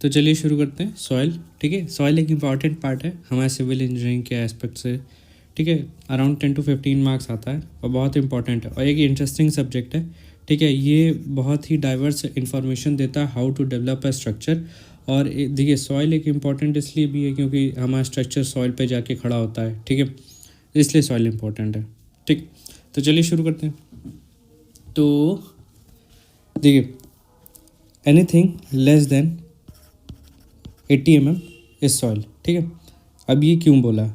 तो चलिए शुरू करते हैं। सॉइल, ठीक है। सॉइल एक इम्पॉर्टेंट पार्ट है हमारे सिविल इंजीनियरिंग के एस्पेक्ट से, ठीक है। अराउंड 10 to 15 मार्क्स आता है और बहुत इंपॉर्टेंट है और एक इंटरेस्टिंग सब्जेक्ट है, ठीक है। ये बहुत ही डाइवर्स इंफॉर्मेशन देता है how to develop a structure. और देखिए सॉइल एक इम्पॉर्टेंट इसलिए भी है क्योंकि हमारा स्ट्रक्चर सॉइल पे जाके खड़ा होता है, ठीक है। इसलिए सॉइल इम्पॉर्टेंट है, ठीक। तो चलिए शुरू करते हैं। तो देखिए anything less than 80 mm is soil, ठीक है। अब ये क्यों बोला,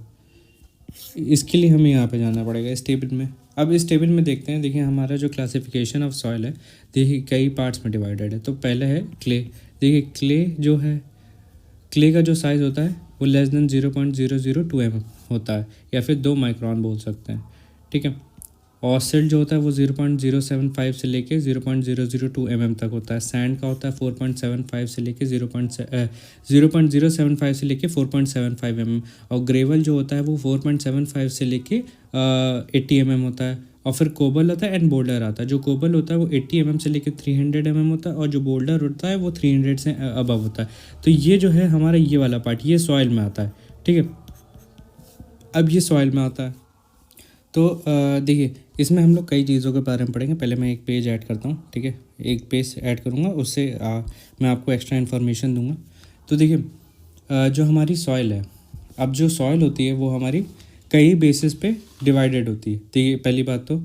इसके लिए हमें यहाँ पे जाना पड़ेगा इस टेबल में। अब इस टेबल में देखते हैं, देखिए हमारा जो क्लासिफिकेशन ऑफ सॉइल है, देखिए कई पार्ट्स में डिवाइडेड है। तो पहले है क्ले। देखिए क्ले जो है, क्ले का जो साइज़ होता है वो लेस देन 0.002 mm होता है, या फिर 2 माइक्रोन बोल सकते हैं, ठीक है। और सिल्ट जो होता है वो 0.075 से लेके 0.002 mm तक होता है। सैंड का होता है 4.75 से लेके 0.075 से लेके 4.75 mm। और ग्रेवल जो होता है वो 4.75 से लेके 80 mm होता है। और फिर कोबल होता है एंड बोल्डर आता है। जो कोबल होता है वो 80 mm से लेके 300 mm होता है, और जो बोल्डर होता है वो 300 से अबव होता है। तो ये जो है हमारा ये वाला पार्ट, ये सॉइल में आता है, ठीक है। अब ये सॉइल में आता है। तो देखिए इसमें हम लोग कई चीज़ों के बारे में पढ़ेंगे। पहले मैं एक पेज ऐड करता हूँ, ठीक है। एक पेज ऐड करूँगा, उससे मैं आपको एक्स्ट्रा इन्फॉर्मेशन दूंगा। तो देखिए जो हमारी सॉइल है, अब जो सॉइल होती है वो हमारी कई बेसिस पे डिवाइडेड होती है। देखिए पहली बात तो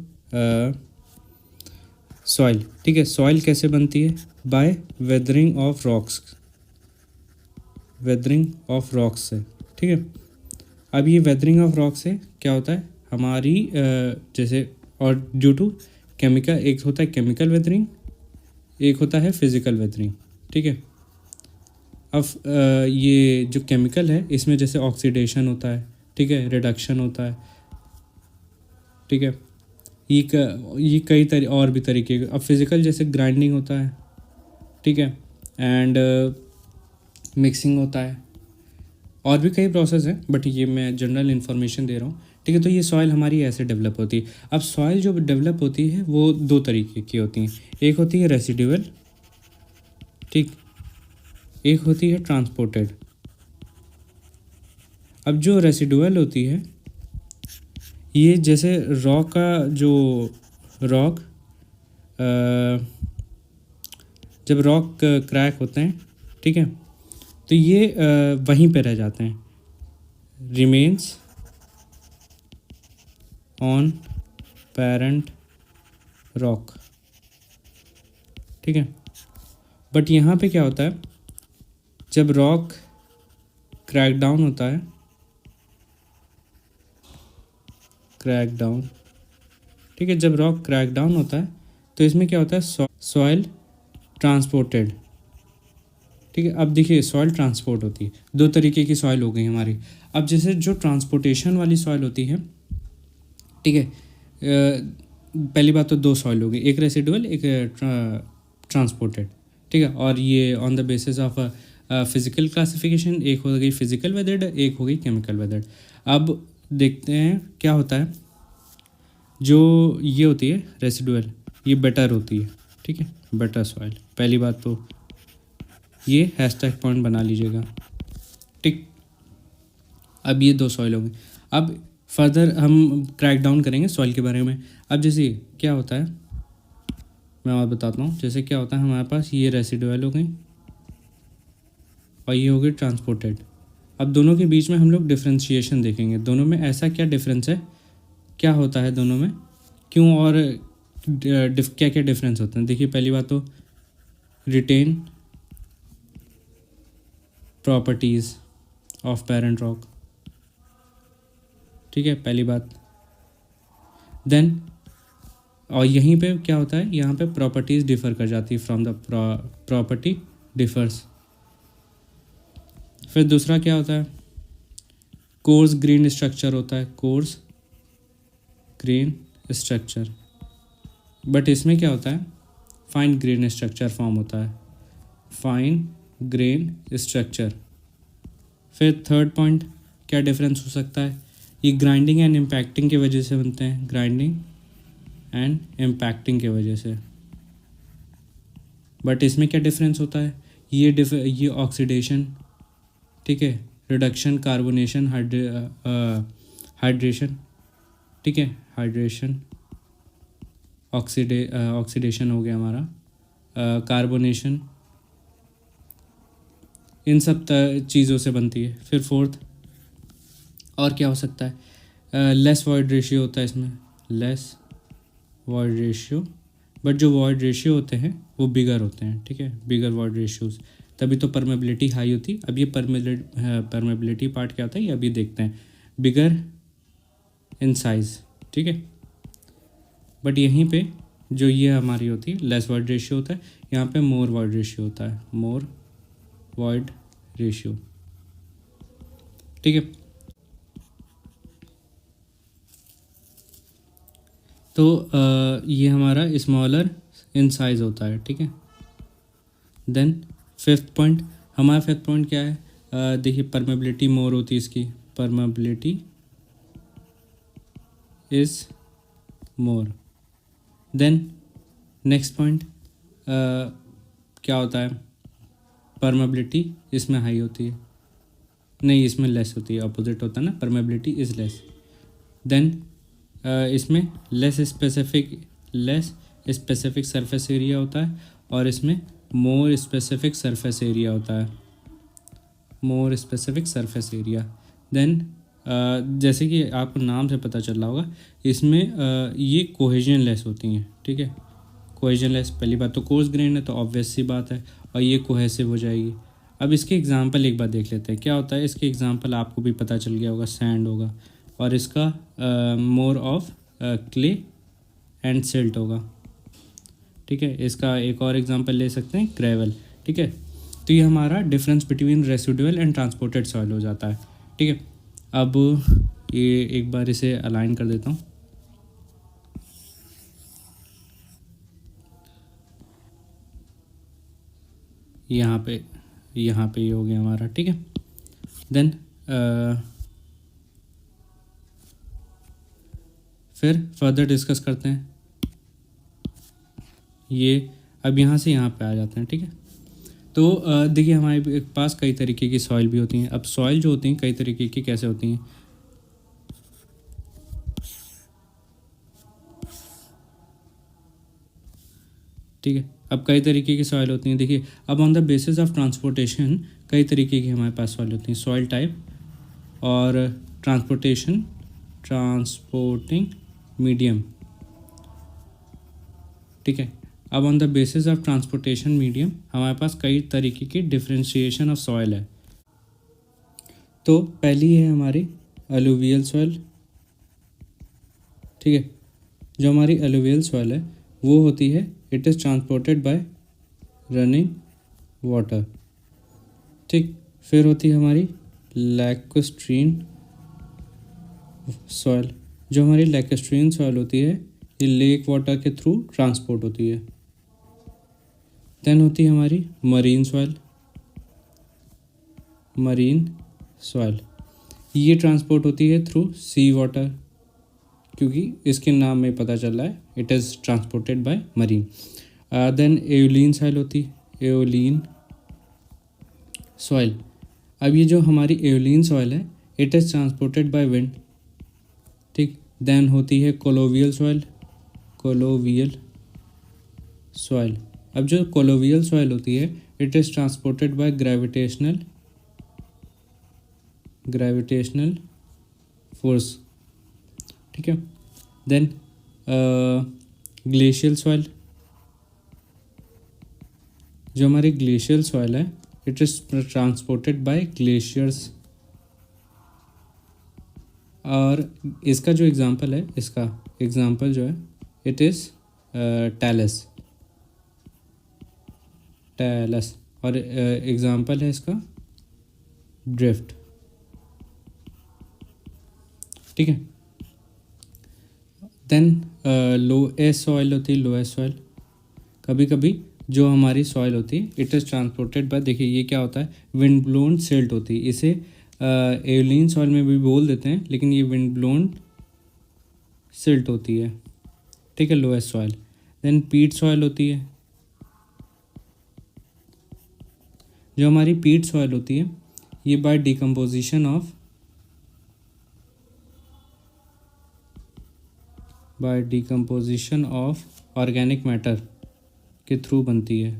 सॉइल, ठीक है। सॉइल कैसे बनती है? By weathering of rocks, weathering of rocks से, ठीक है। अब ये वेदरिंग ऑफ रॉक से क्या होता है हमारी जैसे, और ड्यू टू केमिकल, एक होता है केमिकल वेदरिंग, एक होता है फिज़िकल वेदरिंग, ठीक है। अब ये जो केमिकल है इसमें जैसे ऑक्सीडेशन होता है, ठीक है, रिडक्शन होता है, ठीक है। ये कई और भी तरीके। अब फिज़िकल जैसे ग्राइंडिंग होता है, ठीक है, एंड मिक्सिंग होता है, और भी कई प्रोसेस हैं, बट ये मैं जनरल इन्फॉर्मेशन दे रहा हूँ, ठीक है। तो ये सॉइल हमारी ऐसे डेवलप होती है। अब सॉइल जो डेवलप होती है वो 2 तरीके की होती हैं। एक होती है रेसिडुअल, ठीक, एक होती है ट्रांसपोर्टेड। अब जो रेसिडुअल होती है, ये जैसे रॉक का जो रॉक जब रॉक क्रैक होते हैं, ठीक है, तो ये वहीं पे रह जाते हैं, रिमेन्स ऑन पेरेंट रॉक, ठीक है। बट यहाँ पे क्या होता है, जब रॉक क्रैक डाउन होता है, क्रैक डाउन, ठीक है, जब रॉक क्रैक डाउन होता है तो इसमें क्या होता है, सॉइल ट्रांसपोर्टेड, ठीक है। अब देखिए सॉइल ट्रांसपोर्ट होती है, 2 तरीके की सॉइल हो गई हमारी। अब जैसे जो ट्रांसपोर्टेशन वाली सॉइल होती है, ठीक है, पहली बात तो 2 सॉइल हो गई, एक रेसिडुअल, एक ट्रांसपोर्टेड, ठीक है। और ये on the basis of physical classification, एक हो गई फिज़िकल वेदर्ड, एक हो गई केमिकल वेदर्ड। अब देखते हैं क्या होता है। जो ये होती है रेसिडुअल, ये बेटर होती है, ठीक है, बेटर सॉइल। पहली बात तो ये हैशटैग पॉइंट बना लीजिएगा, ठीक। अब ये 2 सॉइल होंगे। अब फर्दर हम क्रैक डाउन करेंगे सॉइल के बारे में। अब जैसे क्या होता है, मैं और बताता हूँ। जैसे क्या होता है, हमारे पास ये रेसिडुअल हो गई और ये हो गई ट्रांसपोर्टेड। अब दोनों के बीच में हम लोग डिफ्रेंशिएशन देखेंगे, दोनों में ऐसा क्या डिफरेंस है, क्या होता है दोनों में, क्यों, और क्या क्या डिफरेंस होते हैं। देखिए पहली बात तो retain properties of parent rock, ठीक है, पहली बात। देन और यहीं पे क्या होता है, यहाँ पे प्रॉपर्टीज़ डिफ़र कर जाती है, फ्रॉम द प्रॉपर्टी डिफर्स। फिर दूसरा क्या होता है, कोर्स ग्रेन स्ट्रक्चर होता है, कोर्स ग्रेन स्ट्रक्चर। बट इसमें क्या होता है, फाइन ग्रेन स्ट्रक्चर फॉर्म होता है, फाइन ग्रेन स्ट्रक्चर। फिर थर्ड पॉइंट क्या डिफरेंस हो सकता है, ये ग्राइंडिंग एंड इम्पैक्टिंग की वजह से बनते हैं, ग्राइंडिंग एंड इम्पैक्टिंग की वजह से। बट इसमें क्या डिफरेंस होता है, ये ऑक्सीडेशन, ठीक है, रिडक्शन, कार्बोनेशन, हाइड्रेशन, ठीक है, हाइड्रेशन, ऑक्सीडेशन हो गया हमारा, कार्बोनेशन, इन सब चीज़ों से बनती है। फिर फोर्थ और क्या हो सकता है, लेस वॉइड रेशियो होता है इसमें, लेस वॉइड रेशियो, बट जो वॉइड रेशियो होते हैं वो बिगर होते हैं, ठीक है, बिगर वॉइड रेशियोज, तभी तो परमेबिलिटी हाई होती है। अब ये परमेबिलिटी पार्ट क्या होता है ये अभी देखते हैं, बिगर इन साइज, ठीक है, बट यहीं पे जो ये हमारी होती है लेस वॉइड रेशियो होता है, यहाँ पे मोर वॉइड रेशियो होता है, मोर वॉइड रेशियो, ठीक है। तो ये हमारा स्मॉलर इन साइज होता है, ठीक है। देन फिफ्थ पॉइंट, हमारा फिफ्थ पॉइंट क्या है, देखिए परमेबिलिटी मोर होती है इसकी, permeability is more. Then next point क्या होता है, परमेबिलिटी इसमें हाई होती है, नहीं इसमें लेस होती है, अपोजिट होता है ना, परमेबिलिटी इज़ लेस। देन इसमें लेस स्पेसिफिक सरफेस एरिया होता है, और इसमें मोर स्पेसिफिक सरफेस एरिया होता है, more specific surface area. Then जैसे कि आपको नाम से पता चल रहा होगा, इसमें ये कोहेजन लेस होती हैं, ठीक है, कोहेजन लेस। पहली बात तो कोर्स ग्रेन है तो ऑब्वियस सी बात है, और ये कोहेसिव हो जाएगी। अब इसके एग्जांपल एक बार देख लेते हैं क्या होता है। इसके एग्जांपल आपको भी पता चल गया होगा, सैंड होगा, और इसका more of clay and silt होगा, ठीक है। इसका एक और एग्जांपल ले सकते हैं, ग्रेवल, ठीक है। तो ये हमारा difference between residual and transported soil हो जाता है, ठीक है। अब ये एक बार इसे अलाइन कर देता हूँ, यहाँ पे ये हो गया हमारा, ठीक है। देन फिर फर्दर डिस्कस करते हैं ये, अब यहाँ से यहाँ पे आ जाते हैं, ठीक है। तो देखिए हमारे पास कई तरीके की सॉइल भी होती हैं। अब सॉइल जो होती हैं कई तरीके की कैसे होती हैं, ठीक है। अब कई तरीके की सॉइल होती हैं, देखिए अब on the basis of transportation कई तरीके की हमारे पास सॉइल होती हैं, सॉइल टाइप और ट्रांसपोर्टिंग मीडियम, ठीक है। अब on the basis of transportation medium हमारे पास कई तरीके की डिफ्रेंशिएशन ऑफ सॉइल है। तो पहली है हमारी एलुवियल सॉइल, ठीक है। जो हमारी एलुवियल सॉइल है वो होती है, it is transported bye running water, ठीक। फिर होती है हमारी लैक्स्ट्रीन सॉइल। जो हमारी लैक्स्ट्रीन सॉइल होती है ये लेक वाटर के थ्रू ट्रांसपोर्ट होती है। देन होती है हमारी मरीन सॉइल, मरीन सॉइल ये ट्रांसपोर्ट होती है थ्रू सी वाटर, क्योंकि इसके नाम में पता चल रहा है it is transported by marine. Then aeolian soil होती है, एओलिन सॉइल। अब ये जो हमारी एओलिन सॉइल है it is transported by wind, ठीक। देन होती है कोलोवियल सॉइल, कोलोवियल सॉइल। अब जो कोलोवियल सॉइल होती है it is transported by gravitational force, ठीक है। Then glacial soil. जो हमारी ग्लेशियल सॉइल है it is transported by glaciers, और इसका जो एग्जांपल है, इसका एग्जांपल जो है इट इज़ टैलस, और एग्जांपल है इसका ड्रिफ्ट, ठीक है। देन लोएस्ट सॉइल होती है, लोएस्ट सॉइल। कभी कभी जो हमारी सॉइल होती है इट इज़ ट्रांसपोर्टेड बाय, देखिए ये क्या होता है, विंड ब्लोन सिल्ट होती है। इसे एओलिन सॉइल में भी बोल देते हैं, लेकिन ये विंड ब्लोन सिल्ट होती है, ठीक है, लोएस्ट सॉइल। देन पीट सॉइल होती है, जो हमारी पीट सॉइल होती है ये by decomposition of organic matter के थ्रू बनती है।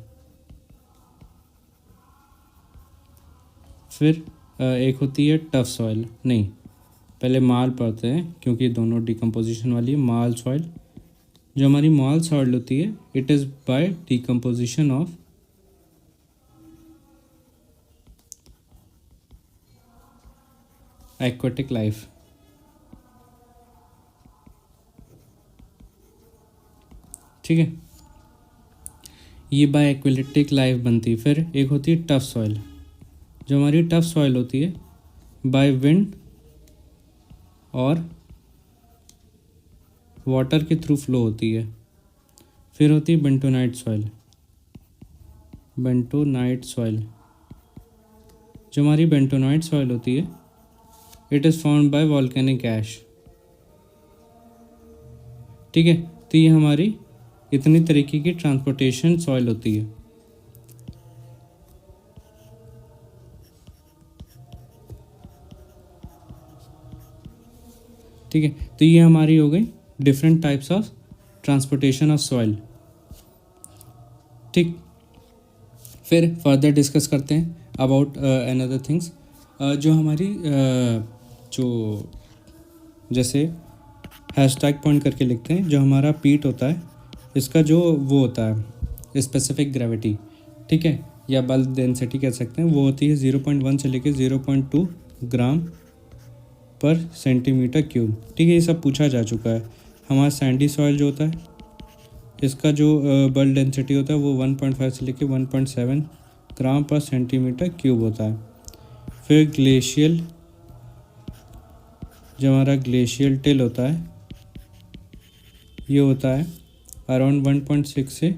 फिर एक होती है टफ सॉइल, नहीं पहले माल पढ़ते हैं क्योंकि दोनों डिकम्पोजिशन वाली है। माल सॉइल, जो हमारी माल सॉइल होती है it is by decomposition of aquatic life. ठीक है, ये बाय एक्वेटिक लाइफ बनती है। फिर एक होती है टफ सॉइल, जो हमारी टफ सॉइल होती है बाय विंड और वाटर के थ्रू फ्लो होती है। फिर होती है बेंटोनाइट सॉइल, जो हमारी बेंटोनाइट सॉइल होती है it is found by volcanic ash. ठीक है, तो ये हमारी इतनी तरीके की ट्रांसपोर्टेशन सॉइल होती है। ठीक है, तो ये हमारी हो गई different types of transportation of soil. ठीक, फिर फर्दर डिस्कस करते हैं अबाउट अनदर थिंग्स। जो हमारी जो जैसे हैशटैग पॉइंट करके लिखते हैं, जो हमारा पीट होता है इसका जो वो होता है स्पेसिफिक ग्रेविटी, ठीक है, या बल्क डेंसिटी कह सकते हैं, वो होती है 0.1 से लेकर 0.2 ग्राम पर सेंटीमीटर क्यूब। ठीक है, ये सब पूछा जा चुका है। हमारा सैंडी सॉइल जो होता है इसका जो बल्क डेंसिटी होता है वो 1.5 से लेकर 1.7 ग्राम पर सेंटीमीटर क्यूब होता है। फिर ग्लेशियल, जो हमारा ग्लेशियल टिल होता है ये होता है अराउंड 1.6 से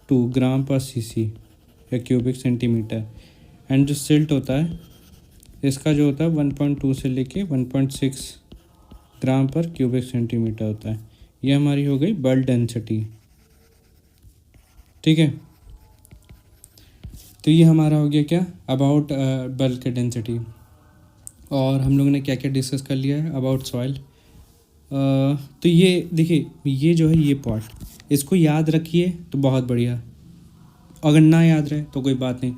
2 ग्राम पर सीसी या क्यूबिक सेंटीमीटर। एंड जो सिल्ट होता है इसका जो होता है 1.2 से लेके 1.6 ग्राम पर क्यूबिक सेंटीमीटर होता है। ये हमारी हो गई बल्क डेंसिटी। ठीक है, तो ये हमारा हो गया क्या अबाउट बल्क डेंसिटी। और हम लोगों ने क्या क्या डिस्कस कर लिया है अबाउट सॉइल। तो ये देखिए, ये जो है ये पार्ट इसको याद रखिए तो बहुत बढ़िया, अगर ना याद रहे तो कोई बात नहीं,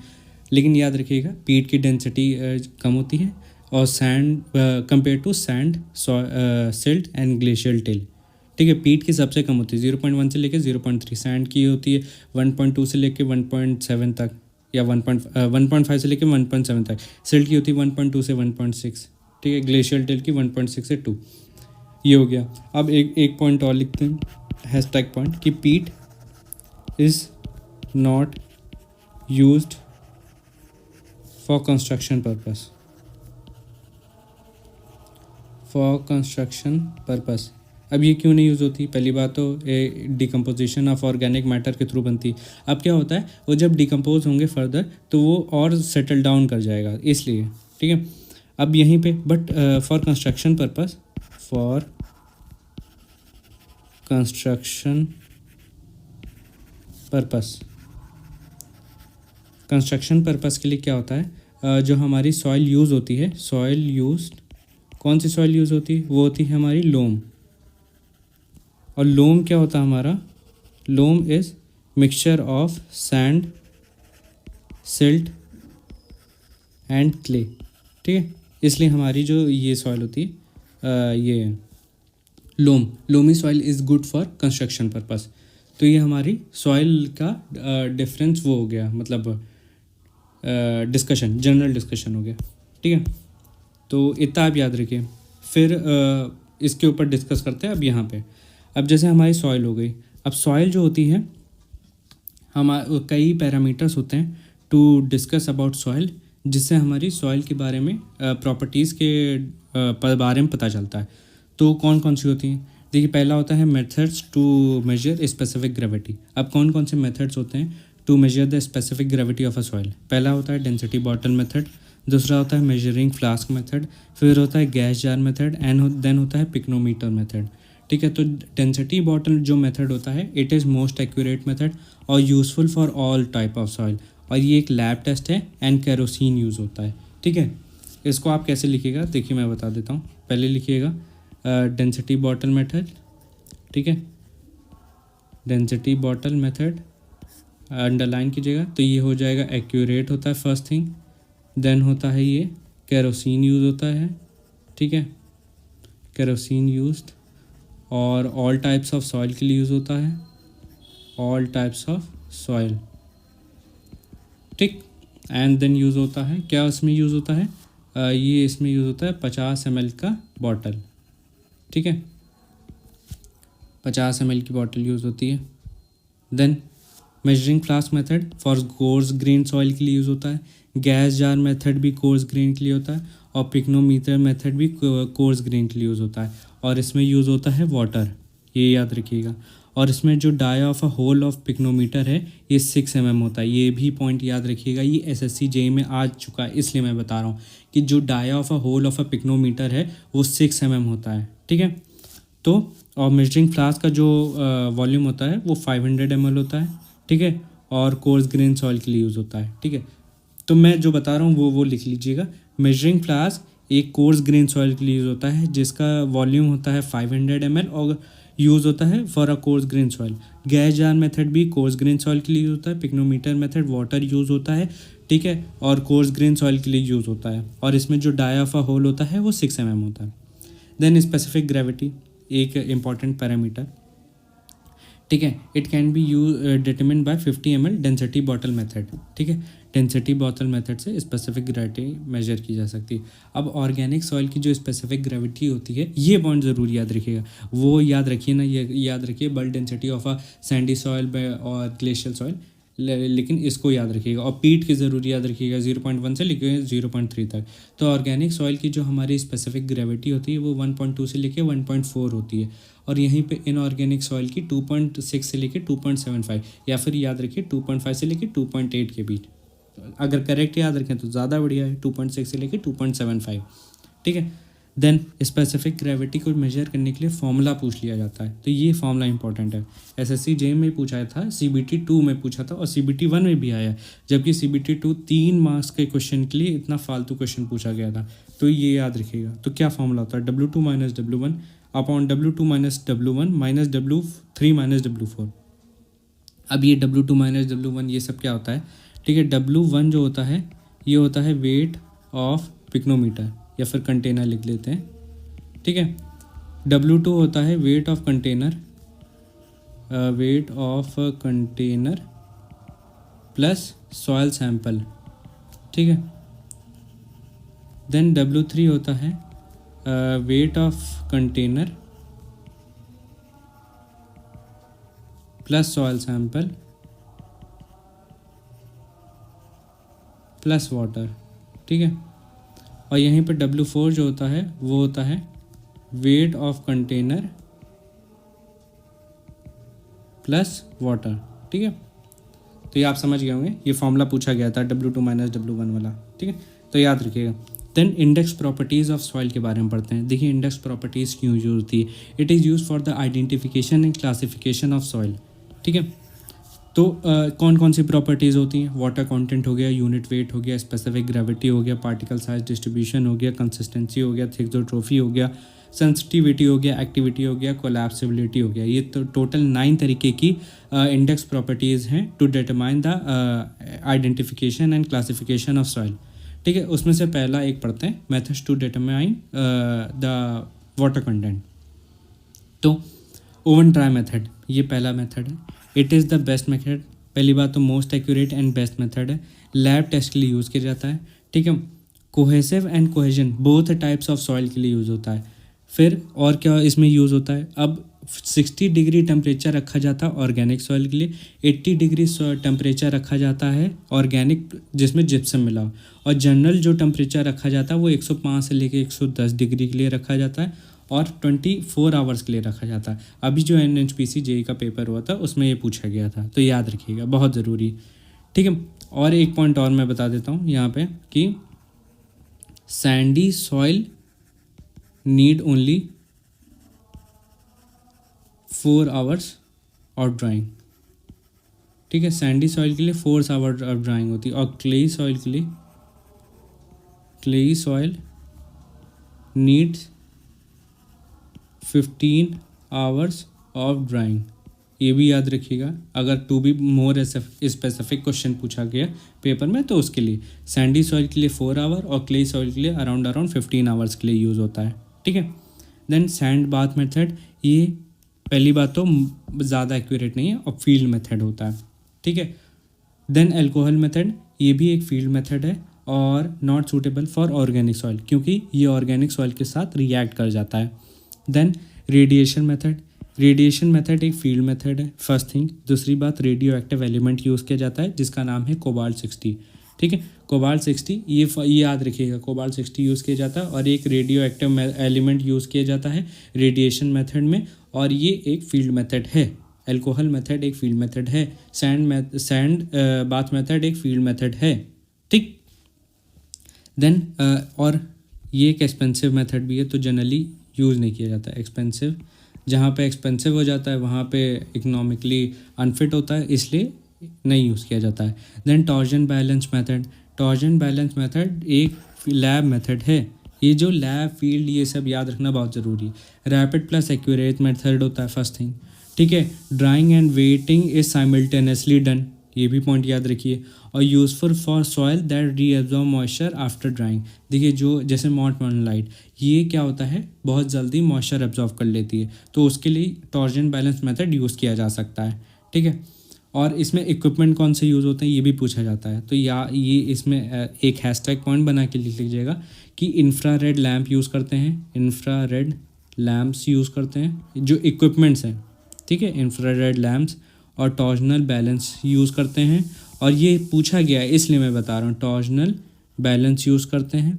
लेकिन याद रखिएगा पीट की डेंसिटी कम होती है और sand compare to sand, silt and glacial till. ठीक है, पीट की सबसे कम होती है 0.1 से लेकर 0.3, सैंड की होती है 1.2 से लेकर 1.7 तक, या 1.5 से लेकर 1.7 तक, सिल्ट की होती है 1.2 से 1.6। ठीक है, ग्लेशियल टिल की 1.6 से 2। ये हो गया। अब एक पॉइंट और लिखते हैं, हैशटैग पॉइंट, कि पीट is not used for construction purpose. अब ये क्यों नहीं यूज़ होती? पहली बात तो डिकम्पोजिशन ऑफ ऑर्गेनिक मैटर के थ्रू बनती। अब क्या होता है, वो जब डिकम्पोज होंगे फर्दर तो वो और सेटल डाउन कर जाएगा, इसलिए। ठीक है, अब यहीं पे बट फॉर कंस्ट्रक्शन पर्पस के लिए क्या होता है, जो हमारी सॉइल यूज़ होती है, कौन सी सॉइल यूज़ होती है? वो होती है हमारी लोम। और लोम क्या होता है हमारा? Loam is mixture of sand, silt and clay. ठीक है, इसलिए हमारी जो ये सॉइल होती है ये loamy soil is good for construction purpose. तो ये हमारी सॉइल का डिफरेंस वो हो गया, मतलब जनरल डिस्कशन हो गया। ठीक है, तो इतना आप याद रखिए। फिर इसके ऊपर डिस्कस करते हैं अब यहाँ पे। अब जैसे हमारी सॉइल हो गई, अब सॉइल जो होती है कई पैरामीटर्स होते हैं टू डिस्कस अबाउट सॉइल, जिससे हमारी सॉइल के बारे में प्रॉपर्टीज़ के बारे में पता चलता है। तो कौन कौन सी होती हैं? देखिए, पहला होता है methods to measure specific gravity. अब कौन कौन से मेथड्स होते हैं to measure the specific gravity of a soil? पहला होता है डेंसिटी बॉटल मेथड, दूसरा होता है मेजरिंग फ्लास्क मेथड, फिर होता है gas jar method, and then होता है पिक्नोमीटर मेथड। ठीक है, तो डेंसिटी बॉटल जो मेथड होता है it is most accurate method और useful for all type of soil. और ये एक लैब टेस्ट है एंड केरोसिन यूज़ होता है, ठीक है। इसको आप कैसे लिखिएगा देखिए मैं बता देता हूँ। पहले लिखिएगा डेंसिटी बॉटल मेथड, ठीक है, डेंसिटी बॉटल मेथड अंडरलाइन कीजिएगा, तो ये हो जाएगा एक्यूरेट होता है फर्स्ट थिंग, देन होता है ये केरोसिन यूज़ होता है, ठीक है, केरोसिन यूज्ड, और ऑल टाइप्स ऑफ सॉइल के लिए यूज़ होता है, ऑल टाइप्स ऑफ सॉइल, ठीक। एंड देन यूज़ होता है क्या, इसमें यूज़ होता है ये इसमें यूज़ होता है 50 ml का बॉटल, ठीक है, 50 ml की बॉटल यूज़ होती है। Then measuring flask method for coarse grain soil के लिए यूज़ होता है, गैस जार मेथड भी कोर्स ग्रेन के लिए होता है, और पिक्नोमीटर मेथड भी कोर्स ग्रेन के लिए यूज़ होता है, और इसमें यूज़ होता है वाटर, ये याद रखिएगा। और इसमें जो dia of a hole of pycnometer है ये 6 mm होता है, ये भी पॉइंट याद रखिएगा, ये SSC JEE में आ चुका है इसलिए मैं बता रहा हूँ कि जो dia of a hole of a pycnometer है वो 6 mm होता है, ठीक है। तो और मेजरिंग फ्लास्क का जो वॉल्यूम होता है वो 500 ml होता है, ठीक है, और कोर्स ग्रेन सॉइल के लिए यूज़ होता है, ठीक है। तो मैं जो बता रहा हूँ वो लिख लीजिएगा। मेजरिंग फ्लास्क एक कोर्स ग्रेन सॉइल के लिए यूज़ होता है जिसका वॉल्यूम होता है 500 ml और यूज़ होता है for a course grain soil. Gas jar method भी कोर्स ग्रेन सॉइल के लिए यूज़ होता है, पिक्नोमीटर मेथड वाटर यूज़ होता है, ठीक है, और कोर्स ग्रेन सॉइल के लिए यूज़ होता है, और इसमें जो डाया ऑफ अ होल होता है वो 6 mm होता है। देन स्पेसिफिक ग्रेविटी एक इम्पॉर्टेंट पैरामीटर, ठीक है, it can be determine by 50 ml density bottle method, ठीक है, डेंसिटी बॉटल मेथड से स्पेसिफिक ग्रेविटी मेजर की जा सकती है। अब ऑर्गेनिक सॉइल की जो स्पेसिफिक ग्रेविटी होती है ये पॉइंट ज़रूर याद रखिएगा, वो याद रखिए ना, ये याद रखिए bulk density of a Sandy soil और ग्लेशियल सॉइल, लेकिन इसको याद रखिएगा, और पीट की ज़रूर याद रखिएगा 0.1 से लेकर 0.3 तक। तो ऑर्गेनिक सॉइल की जो हमारी स्पेसिफिक ग्रेविटी होती है वो 1.2 से लेकर 1.4 होती है, और यहीं पे इनऑर्गेनिक सॉइल की 2.6 से लेकर 2.75, या फिर याद रखिए 2.5 से लेकर 2.8 के बीच। अगर करेक्ट याद रखें तो ज़्यादा बढ़िया है, 2.6 से लेकर 2.75, ठीक है। देन स्पेसिफिक ग्रेविटी को मेजर करने के लिए फॉर्मूला पूछ लिया जाता है, तो ये फॉर्मूला इंपॉर्टेंट है। SSC JEE में पूछा था, CBT 2 में पूछा था, और CBT 1 में भी आया, जबकि CBT 2 3 मार्क्स के क्वेश्चन के लिए इतना फालतू क्वेश्चन पूछा गया था, तो ये याद रखिएगा। तो क्या फॉर्मूला होता है, W2 - W1 upon W2 - W1 minus W3 - W4। अब ये W2 - W1 ये सब क्या होता है, ठीक है। W1 जो होता है ये होता है वेट ऑफ पिक्नोमीटर, या फिर कंटेनर लिख लेते हैं, ठीक है। W2 होता है weight of container, weight of container plus soil sample, ठीक है। देन W3 होता है weight of container plus soil sample plus water, ठीक है। और यहीं पर W4 जो होता है वो होता है weight of container plus water, ठीक है। तो ये आप समझ गए होंगे, ये फॉर्मूला पूछा गया था W2 - W1 वाला, ठीक है, तो याद रखिएगा। Then index properties of soil के बारे में पढ़ते हैं। देखिए इंडेक्स प्रॉपर्टीज़ क्यों यूज होती है, it is use for the identification and classification of soil, ठीक है। तो कौन कौन सी प्रॉपर्टीज़ होती हैं, वाटर कंटेंट हो गया, यूनिट वेट हो गया, स्पेसिफिक ग्रेविटी हो गया, पार्टिकल साइज डिस्ट्रीब्यूशन हो गया, कंसिस्टेंसी हो गया, थिक्सोट्रोफी हो गया, सेंसिटिविटी हो गया, एक्टिविटी हो गया, कोलैप्सिबिलिटी हो गया। ये तो टोटल 9 तरीके की इंडेक्स प्रॉपर्टीज़ हैं to determine the identification and classification of soil, ठीक है। उसमें से पहला एक पढ़ते हैं, methods to determine the water content. तो ओवन ट्राई मेथड ये पहला मेथड है, it is the best method. पहली बात तो most accurate and best method है, लैब टेस्ट के लिए यूज़ किया जाता है, ठीक है। Cohesive and cohesion both types of soil के लिए यूज़ होता है। फिर और क्या इसमें यूज़ होता है, अब 60 डिग्री टेम्परेचर रखा जाता है ऑर्गेनिक सॉइल के लिए, 80 डिग्री टेम्परेचर रखा जाता है ऑर्गेनिक जिसमें जिप्सम मिला हो, और जनरल जो टेम्परेचर रखा जाता है वो 105 से लेकर 110 डिग्री के लिए रखा जाता है, और 24 आवर्स के लिए रखा जाता है। अभी जो NHPC JEE का पेपर हुआ था उसमें ये पूछा गया था, तो याद रखिएगा, बहुत ज़रूरी, ठीक है। और एक पॉइंट और मैं बता देता हूँ यहाँ पे कि Sandy soil need only 4 hours of drawing, ठीक है। सैंडी सॉइल के लिए 4 आवर ऑफ ड्राइंग होती है, और क्लेई सॉइल के लिए, clayey soil needs 15 hours of drying. ये भी याद रखिएगा, अगर to be more specific question पूछा गया पेपर में तो उसके लिए सैंडी सॉइल के लिए 4 आवर और क्ले सॉइल के लिए अराउंड 15 आवर्स के लिए यूज़ होता है, ठीक है। देन सैंड बाथ मेथड, ये पहली बात तो ज़्यादा एक्यूरेट नहीं है और फील्ड मेथड होता है, ठीक है। देन एल्कोहल मेथड, ये भी एक फील्ड मेथड है और not suitable for organic soil, क्योंकि ये ऑर्गेनिक सॉइल के साथ रिएक्ट कर जाता है। Then radiation method, radiation method एक फील्ड मेथड है, फर्स्ट थिंग। दूसरी बात, रेडियो एक्टिव एलिमेंट यूज़ किया जाता है जिसका नाम है कोबाल्ट 60, ठीक है। कोबाल्ट 60 ये याद रखिएगा, कोबाल्ट 60 यूज़ किया जाता है और एक रेडियो एक्टिव एलिमेंट यूज़ किया जाता है रेडिएशन मेथड में, और ये एक फील्ड मेथड है। एल्कोहल मेथड एक फील्ड मेथड है, सैंड बाथ मेथड एक फील्ड मेथड है, ठीक। देन और ये एक एक्सपेंसिव मेथड भी है, तो जनरली यूज़ नहीं किया जाता है। एक्सपेंसिव, जहाँ पे एक्सपेंसिव हो जाता है वहाँ पे इकोनॉमिकली अनफिट होता है, इसलिए नहीं यूज़ किया जाता है। Then torsion balance method, torsion balance method एक लैब मेथड है। ये जो लैब फील्ड ये सब याद रखना बहुत ज़रूरी है। रैपिड प्लस एक्यूरेट मेथड होता है फर्स्ट थिंग, ठीक है। Drawing and waiting is simultaneously done, ये भी पॉइंट याद रखिए। और useful for soil that reabsorb moisture after drawing, देखिए जो जैसे मॉन्ट, ये क्या होता है, बहुत जल्दी मॉइस्चर एब्जॉर्ब कर लेती है, तो उसके लिए टॉर्जन बैलेंस मेथड यूज़ किया जा सकता है, ठीक है। और इसमें इक्विपमेंट कौन से यूज़ होते हैं ये भी पूछा जाता है, तो ये इसमें एक हैशटैग पॉइंट बना के लिख लीजिएगा कि इंफ्रारेड लैम्प यूज़ करते हैं, इंफ्रारेड लैम्प्स यूज़ करते हैं जो इक्विपमेंट्स हैं, ठीक है। इंफ्रारेड लैम्प्स और टॉर्जनल बैलेंस यूज़ करते हैं, और ये पूछा गया है इसलिए मैं बता रहा हूँ, टॉर्जनल बैलेंस यूज़ करते हैं,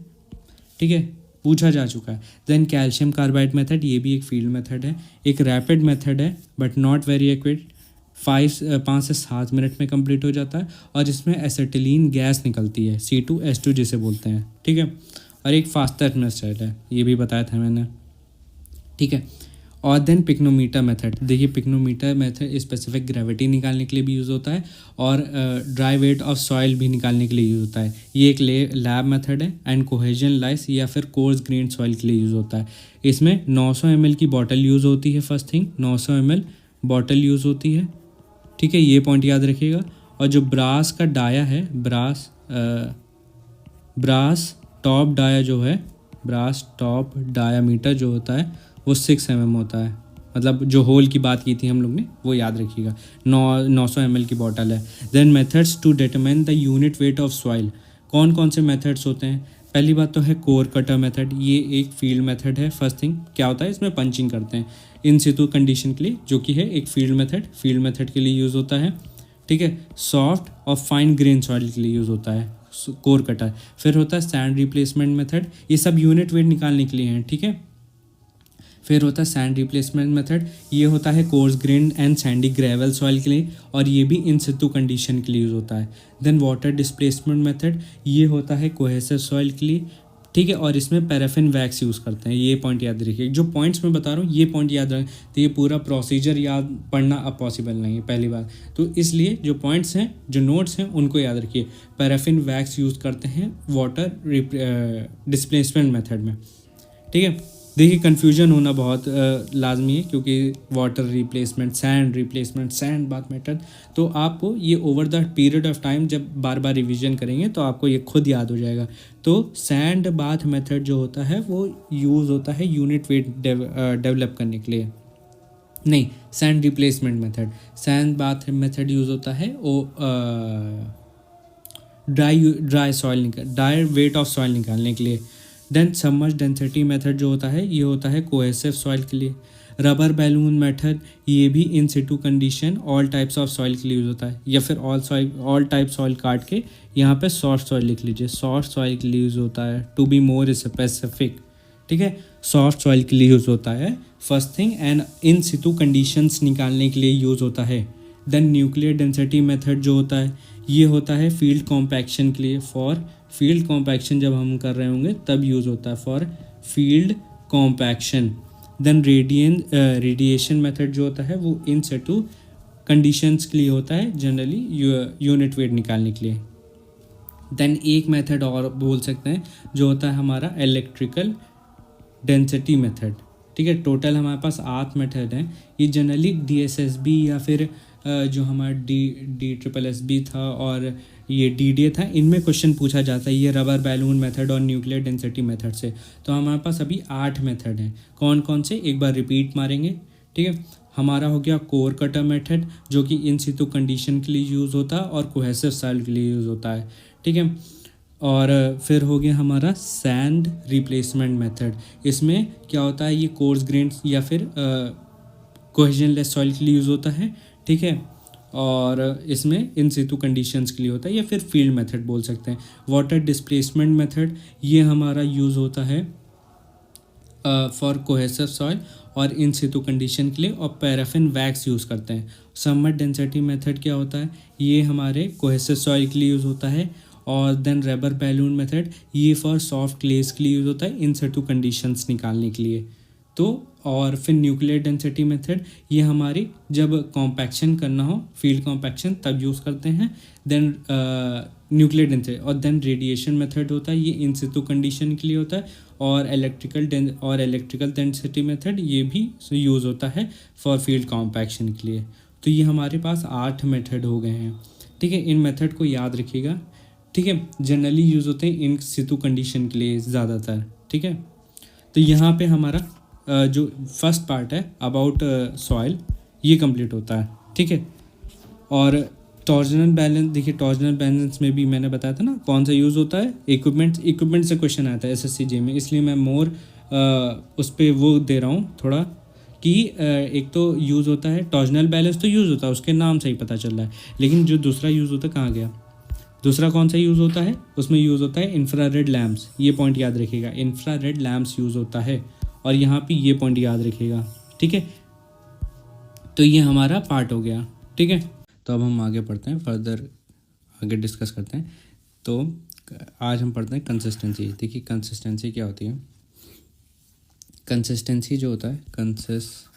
ठीक है, पूछा जा चुका है। देन कैल्शियम कार्बाइड मेथड, ये भी एक फील्ड मेथड है, एक रैपिड मेथड है बट नॉट वेरी एक्यूरेट, 5 से 7 मिनट में कंप्लीट हो जाता है, और इसमें एसिटिलीन गैस निकलती है, C2H2 जिसे बोलते हैं, ठीक है। और एक फास्टर मेथड है, ये भी बताया था मैंने, ठीक है। और देन पिक्नोमीटर मेथड, देखिए पिक्नोमीटर मेथड स्पेसिफिक ग्रेविटी निकालने के लिए भी यूज़ होता है और ड्राई वेट ऑफ सॉइल भी निकालने के लिए यूज़ होता है। ये एक लैब मेथड है एंड कोहेजन लाइस या फिर कोर्स ग्रेन सॉइल के लिए यूज़ होता है। इसमें 900 ml की बॉटल यूज़ होती है, first thing 900 ml bottle use होती है, ठीक है, ये पॉइंट याद रखिएगा। और जो ब्रास का डाया है, ब्रास टॉप डाया जो है, ब्रास टॉप डायामीटर जो होता है वो 6 mm होता है, मतलब जो होल की बात की थी हम लोग ने वो याद रखिएगा। 900 ml की बॉटल है। Then methods to determine the unit weight of soil, कौन कौन से मेथड्स होते हैं? पहली बात तो है कोर कटर मेथड, ये एक फील्ड मेथड है। फर्स्ट थिंग क्या होता है, इसमें पंचिंग करते हैं इन सितु कंडीशन के लिए, जो कि है एक फील्ड मेथड के लिए यूज़ होता है, ठीक है। सॉफ्ट और फाइन ग्रेन सॉइल के लिए यूज़ होता है कोर कटर। फिर होता है सैंड रिप्लेसमेंट मेथड, ये सब यूनिट वेट निकालने के लिए हैं, ठीक है। फिर होता है सैंड रिप्लेसमेंट मेथड, ये होता है coarse grain and Sandy gravel soil के लिए, और ये भी इन सितु कंडीशन के लिए यूज़ होता है। देन वाटर डिस्प्लेसमेंट मेथड, ये होता है कोहेसिव सॉइल के लिए, ठीक है, और इसमें पैराफिन वैक्स यूज़ करते हैं। ये पॉइंट याद रखिए, जो पॉइंट्स मैं बता रहा हूँ ये पॉइंट याद रखें, तो ये पूरा प्रोसीजर याद पढ़ना अब पॉसिबल नहीं है पहली बार, तो इसलिए जो पॉइंट्स हैं, जो नोट्स हैं, उनको याद रखिए। पैराफिन वैक्स यूज़ करते हैं वाटर डिस्प्लेसमेंट मेथड में, ठीक है। देखिए कन्फ्यूजन होना बहुत लाजमी है, क्योंकि water replacement, sand bath method, तो आपको ये over the period of time जब बार बार रिवीजन करेंगे तो आपको ये खुद याद हो जाएगा। तो सैंड बाथ मेथड जो होता है वो यूज़ होता है यूनिट वेट डेवलप करने के लिए, नहीं sand replacement method, sand bath method use होता है ड्राई वेट ऑफ सॉइल निकालने के लिए। देन सबमर्ज डेंसिटी मेथड जो होता है ये होता है कोहेसिव सॉइल के लिए। रबर बैलून मेथड, ये भी in situ condition all types of soil के लिए यूज़ होता है, या फिर ऑल टाइप सॉइल काट के यहाँ पे सॉफ्ट सॉइल लिख लीजिए, सॉफ्ट सॉइल के लिए यूज़ होता है, टू बी मोर स्पेसिफिक, ठीक है, सॉफ्ट सॉइल के लिए यूज़ होता है first thing, and in Situ conditions निकालने के लिए यूज़ होता है। देन न्यूक्लियर डेंसिटी मेथड जो होता है ये होता है फील्ड कॉम्पैक्शन के लिए, फॉर फील्ड कॉम्पैक्शन जब हम कर रहे होंगे तब यूज़ होता है, for field compaction. Then radiation method जो होता है वो इन सिटू कंडीशंस के लिए होता है जनरली, यूनिट वेट निकालने के लिए। देन एक मेथड और बोल सकते हैं जो होता है हमारा इलेक्ट्रिकल डेंसिटी मेथड। ठीक है, टोटल हमारे पास 8 मेथड हैं। ये जनरली DSSB या फिर जो हमारा DSSB था और ये DDA था, इनमें क्वेश्चन पूछा जाता है ये रबर बैलून मेथड और न्यूक्लियर डेंसिटी मेथड से। तो हमारे पास अभी 8 मेथड हैं। कौन कौन से, एक बार रिपीट मारेंगे। ठीक है, हमारा हो गया कोर कटर मेथड जो कि इन सितु कंडीशन के लिए यूज़ होता है और कोहेसिव सॉइल के लिए यूज़ होता है। ठीक है, और फिर हो गया हमारा सैंड रिप्लेसमेंट मेथड। इसमें क्या होता है, ये कोर्स ग्रेन्स या फिर कोहेजनलेस सॉइल के लिए यूज़ होता है। ठीक है, और इसमें इन सितु कंडीशंस के लिए होता है या फिर फील्ड मेथड बोल सकते हैं। वाटर डिस्प्लेसमेंट मेथड ये हमारा यूज़ होता है फॉर कोहेसिव सॉइल और इन सितु कंडीशन के लिए, और पैराफिन वैक्स यूज़ करते हैं। समर डेंसिटी मेथड क्या होता है, ये हमारे कोहेसिव सॉइल के लिए यूज़ होता है। और देन रबर बैलून मेथड ये फॉर सॉफ्ट क्लेस के लिए यूज़ होता है इन सितु कंडीशंस निकालने के लिए। तो और फिर न्यूक्लियर डेंसिटी मेथड ये हमारी जब कॉम्पैक्शन करना हो, फील्ड कॉम्पैक्शन, तब यूज़ करते हैं। देन न्यूक्लियर डेंसिटी, और देन रेडिएशन मेथड होता है, ये इन सितु कंडीशन के लिए होता है। और इलेक्ट्रिकल डेंसिटी मेथड ये भी यूज़ होता है फॉर फील्ड कॉम्पैक्शन के लिए। तो ये हमारे पास 8 मेथड हो गए हैं। ठीक है, इन मेथड को याद रखिएगा। ठीक है, जनरली यूज़ होते हैं इन सितु कंडीशन के लिए ज़्यादातर। ठीक है, तो यहाँ पे हमारा जो फर्स्ट पार्ट है अबाउट सॉइल ये कंप्लीट होता है। ठीक है, और टॉर्जनल बैलेंस, देखिए टॉर्जनल बैलेंस में भी मैंने बताया था ना कौन सा यूज़ होता है, इक्विपमेंट से क्वेश्चन आता है SSCJ में, इसलिए मैं मोर उस पर वो दे रहा हूँ थोड़ा कि एक तो यूज़ होता है टॉर्जनल बैलेंस, तो यूज़ होता है उसके नाम से ही पता चल रहा है, लेकिन जो दूसरा यूज़ होता है कहाँ गया, दूसरा कौन सा यूज़ होता है, उसमें यूज़ होता है इंफ्रारेड लैम्प्स। ये पॉइंट याद रखिएगा, इंफ्रारेड लैम्प्स यूज़ होता है, और यहाँ पे ये पॉइंट याद रखिएगा। ठीक है, तो ये हमारा पार्ट हो गया। ठीक है, तो अब हम आगे पढ़ते हैं, फर्दर आगे डिस्कस करते हैं। तो आज हम पढ़ते हैं कंसिस्टेंसी। देखिए कंसिस्टेंसी क्या होती है। कंसिस्टेंसी जो होता है, consistency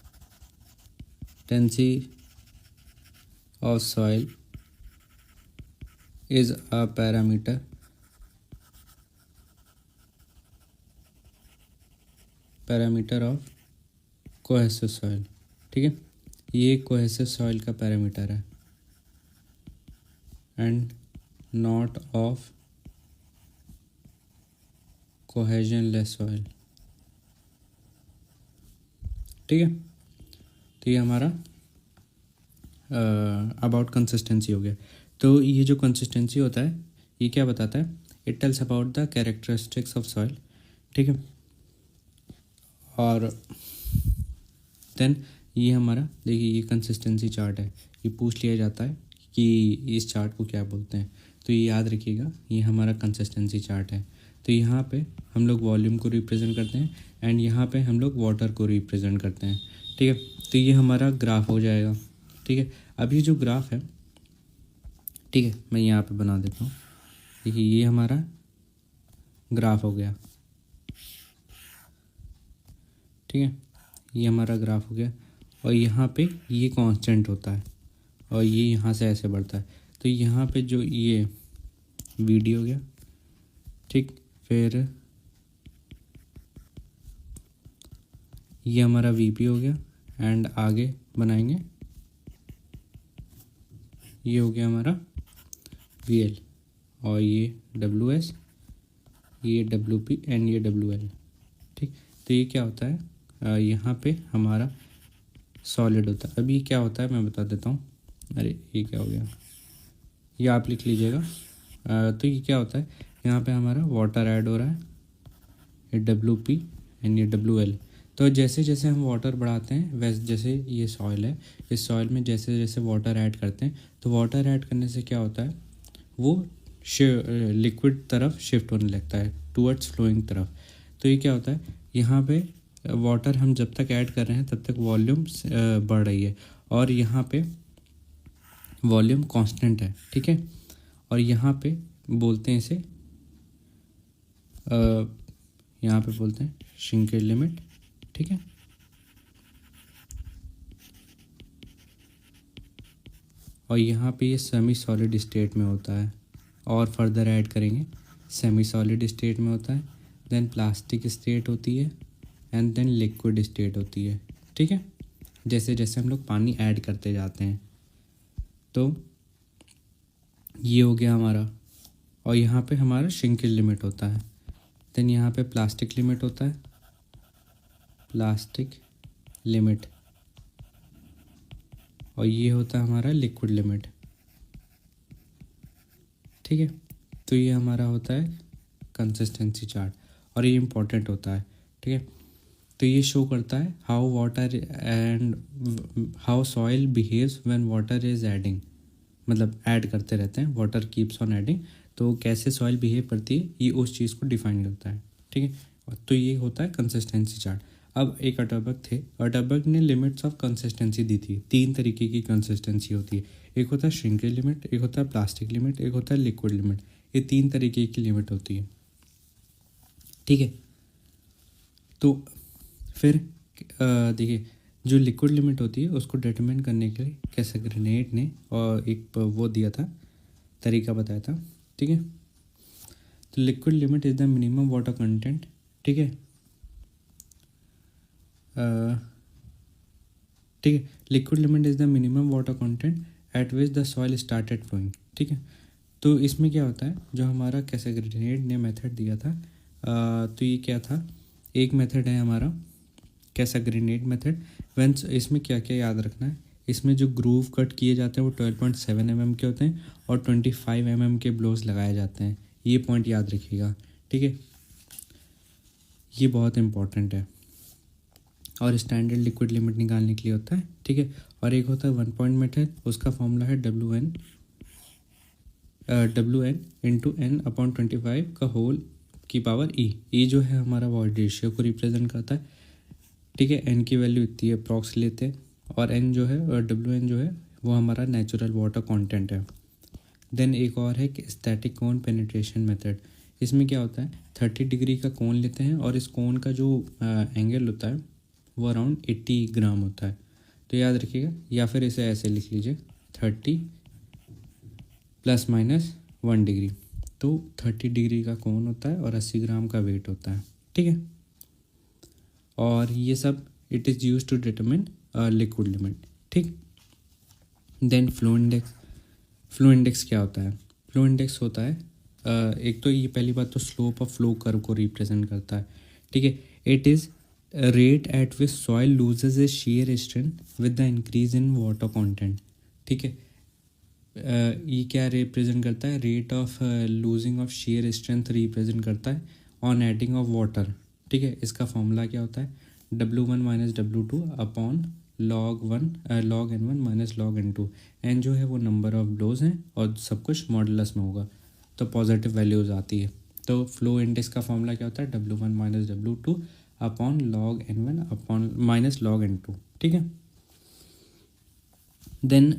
of soil is a parameter of cohesive soil. ठीक है, ये कोहेसिव सॉइल का पैरामीटर है एंड नॉट ऑफ कोहेजनलेस सॉइल। ठीक है, तो ये हमारा अबाउट कंसिस्टेंसी हो गया। तो ये जो कंसिस्टेंसी होता है ये क्या बताता है, it tells about the characteristics of soil. ठीक है, और देन ये हमारा देखिए ये कंसिस्टेंसी चार्ट है, ये पूछ लिया जाता है कि इस चार्ट को क्या बोलते हैं, तो ये याद रखिएगा, ये हमारा कंसिस्टेंसी चार्ट है। तो यहाँ पे हम लोग वॉल्यूम को रिप्रेजेंट करते हैं एंड यहाँ पे हम लोग वाटर को रिप्रेजेंट करते हैं। ठीक है, तो ये हमारा ग्राफ हो जाएगा। ठीक है, अब ये जो ग्राफ है, ठीक है मैं यहाँ पे बना देता हूँ। देखिए ये हमारा ग्राफ हो गया। ठीक है, ये हमारा ग्राफ हो गया, और यहाँ पे ये कांस्टेंट होता है और ये यहाँ से ऐसे बढ़ता है। तो यहाँ पे जो ये VD हो गया, ठीक, फिर ये हमारा VP हो गया एंड आगे बनाएंगे, ये हो गया हमारा VL, और ये WS, ये WP एंड ये WL। ठीक, तो ये क्या होता है, यहाँ पे हमारा सॉलिड होता है। अब ये क्या होता है मैं बता देता हूँ। अरे ये क्या हो गया, ये आप लिख लीजिएगा। तो ये क्या होता है, यहाँ पे हमारा वाटर ऐड हो रहा है, ये WP एंड ये WL। तो जैसे जैसे हम वाटर बढ़ाते हैं वैसे, जैसे ये सॉइल है, इस सॉइल में जैसे जैसे वाटर ऐड करते हैं, तो वाटर ऐड करने से क्या होता है, वो लिक्विड तरफ शिफ्ट होने लगता है, टूवर्ड्स फ्लोइंग तरफ। तो ये क्या होता है, यहाँ पे वाटर हम जब तक ऐड कर रहे हैं तब तक वॉल्यूम बढ़ रही है, और यहाँ पे वॉल्यूम कांस्टेंट है। ठीक है, और यहाँ पे बोलते हैं इसे, यहाँ पे बोलते हैं श्रिंकेज लिमिट। ठीक है, और यहाँ पे ये सेमी सॉलिड स्टेट में होता है, और फर्दर ऐड करेंगे सेमी सॉलिड स्टेट में होता है, देन प्लास्टिक स्टेट होती है, एंड देन लिक्विड स्टेट होती है। ठीक है, जैसे जैसे हम लोग पानी ऐड करते जाते हैं। तो ये हो गया हमारा, और यहाँ पे हमारा श्रिंकेज लिमिट होता है, देन यहाँ पे प्लास्टिक लिमिट होता है, प्लास्टिक लिमिट, और ये होता है हमारा लिक्विड लिमिट। ठीक है, तो ये हमारा होता है कंसिस्टेंसी चार्ट, और ये इम्पोर्टेंट होता है। ठीक है, तो ये शो करता है how water and how soil behaves when water is adding, मतलब ऐड करते रहते हैं, वाटर कीप्स ऑन एडिंग, तो कैसे सॉइल बिहेव करती है ये उस चीज़ को डिफाइन करता है। ठीक है, तो ये होता है कंसिस्टेंसी चार्ट। अब एक अटरबर्ग थे, अटरबर्ग ने लिमिट्स ऑफ कंसिस्टेंसी दी थी। 3 तरीके की कंसिस्टेंसी होती है, एक होता है श्रिंकेज लिमिट, एक होता है प्लास्टिक लिमिट, एक होता है लिक्विड लिमिट। ये 3 तरीके की लिमिट होती है। ठीक है, तो फिर देखिए, जो लिक्विड लिमिट होती है उसको डिटरमाइन करने के लिए कैसाग्रेनाइट ने और एक वो दिया था, तरीका बताया था। ठीक है, तो liquid limit is the minimum water content. ठीक है, ठीक है, liquid limit is the minimum water content at which the soil started flowing. ठीक है, तो इसमें क्या होता है, जो हमारा कैसाग्रेनाइट ने मेथड दिया था, तो ये क्या था, एक मेथड है हमारा कैसाग्रेनाइट मेथड। वेंस इसमें क्या क्या याद रखना है, इसमें जो ग्रूव कट किए जाते हैं वो 12.7 mm के होते हैं, और 25 mm के ब्लोज लगाए जाते हैं। ये पॉइंट याद रखिएगा। ठीक है, ये बहुत इंपॉर्टेंट है, और स्टैंडर्ड लिक्विड लिमिट निकालने के लिए होता है। ठीक है, और एक होता है 1 पॉइंट मेथड, उसका फॉर्मूला है WN इंटू N/25 का होल की पावर E। E जो है हमारा वॉइड रेशियो को रिप्रेजेंट करता है। ठीक है, N की वैल्यू इतनी है, अप्रॉक्स लेते हैं, और N जो है, और WN जो है वो हमारा नेचुरल वाटर कंटेंट है। देन एक और है कि स्टैटिक कोन पेनिट्रेशन मेथड। इसमें क्या होता है, 30 डिग्री का कोन लेते हैं, और इस कोन का जो एंगल होता है वो अराउंड 80 ग्राम होता है। तो याद रखिएगा, या फिर इसे ऐसे लिख लीजिए, 30 ± 1 डिग्री। तो 30 डिग्री का कोन होता है और 80 ग्राम का वेट होता है। ठीक है, और ये सब it is use to determine liquid limit. ठीक, then flow index. Flow index क्या होता है, फ्लो इंडेक्स होता है एक तो ये पहली बात तो स्लोप ऑफ फ्लो कर्व को रिप्रेजेंट करता है। ठीक है, it is rate at which soil loses A shear strength with the increase in water content. ठीक है, ये क्या रिप्रेजेंट करता है, rate of losing of shear strength represent करता है ऑन एडिंग ऑफ वाटर। ठीक है, इसका फॉर्मूला क्या होता है, W1 - W2 upon log N1 - log N2। N जो है वो नंबर ऑफ ब्लोज हैं, और सब कुछ मॉडुलस में होगा, तो पॉजिटिव वैल्यूज आती है। तो फ्लो इंडेक्स का फॉर्मूला क्या होता है, W1 - W2 upon log N1 upon -log N2। ठीक है, देन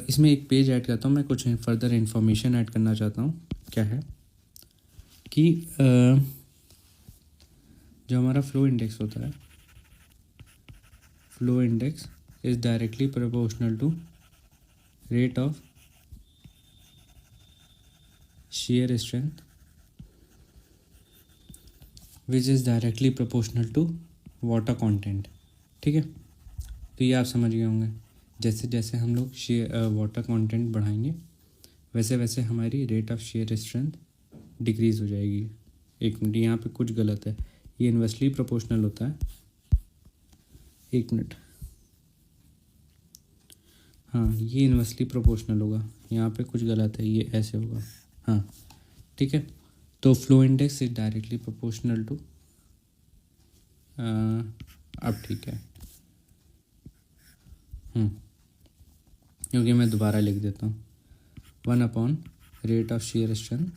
इसमें एक पेज ऐड करता हूँ मैं, कुछ फर्दर इन्फॉर्मेशन ऐड करना चाहता हूँ। क्या है कि जो हमारा फ्लो इंडेक्स होता है, flow index is directly proportional to rate of shear strength which is directly proportional to water content. ठीक है, तो ये आप समझ गए होंगे, जैसे जैसे हम लोग वाटर कंटेंट बढ़ाएंगे वैसे वैसे हमारी rate of shear strength decrease हो जाएगी। एक मिनट, यहाँ पे कुछ गलत है, ये इन्वर्सली प्रोपोर्शनल होता है। एक मिनट, हाँ ये इन्वर्सली प्रोपोर्शनल होगा, यहाँ पे कुछ गलत है, ये ऐसे होगा। हाँ ठीक है, तो flow index is directly proportional to, अब ठीक है, क्योंकि मैं दोबारा लिख देता हूँ, 1 upon rate of shear strength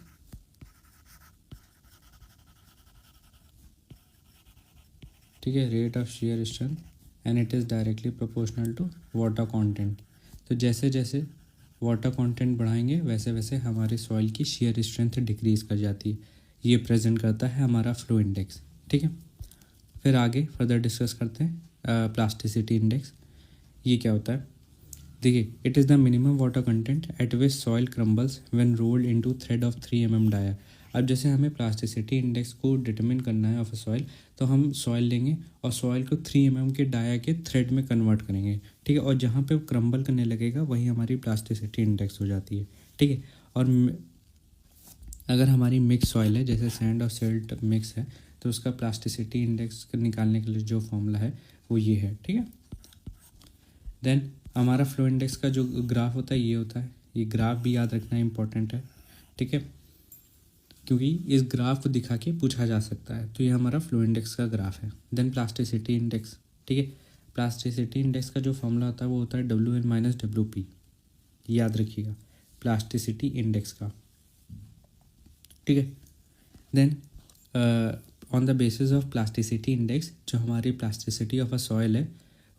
ठीक है, rate of shear strength and it is directly proportional to water content. तो जैसे जैसे वाटर कंटेंट बढ़ाएंगे वैसे वैसे हमारी सॉइल की शेयर स्ट्रेंथ डिक्रीज़ कर जाती है। ये प्रेजेंट करता है हमारा फ्लो इंडेक्स। ठीक है, फिर आगे फर्दर डिस्कस करते हैं प्लास्टिसिटी इंडेक्स। ये क्या होता है, देखिए, it is the minimum water content at which soil crumbles when rolled into thread of 3 mm dia. अब जैसे हमें प्लास्टिसिटी इंडेक्स को डिटरमिन करना है ऑफ अ सॉइल, तो हम सॉइल लेंगे और सॉइल को 3 mm के डाया के थ्रेड में कन्वर्ट करेंगे, ठीक है। और जहाँ पे क्रम्बल करने लगेगा वही हमारी प्लास्टिसिटी इंडेक्स हो जाती है, ठीक है। और अगर हमारी मिक्स सॉइल है, जैसे सैंड और सिल्ट मिक्स है, तो उसका प्लास्टिसिटी इंडेक्स निकालने के लिए जो फॉर्मूला है वो ये है, ठीक है। देन हमारा फ्लो इंडेक्स का जो ग्राफ होता है ये होता है, ये ग्राफ भी याद रखना इंपॉर्टेंट है, ठीक है, क्योंकि इस ग्राफ को दिखा के पूछा जा सकता है। तो ये हमारा फ्लो इंडेक्स का ग्राफ है। देन प्लास्टिसिटी इंडेक्स, ठीक है। प्लास्टिसिटी इंडेक्स का जो फॉर्मूला होता है वो होता है WL-WP, याद रखिएगा, प्लास्टिसिटी इंडेक्स का, ठीक है। Then on the basis of plasticity index, जो हमारी प्लास्टिसिटी ऑफ अ सॉइल है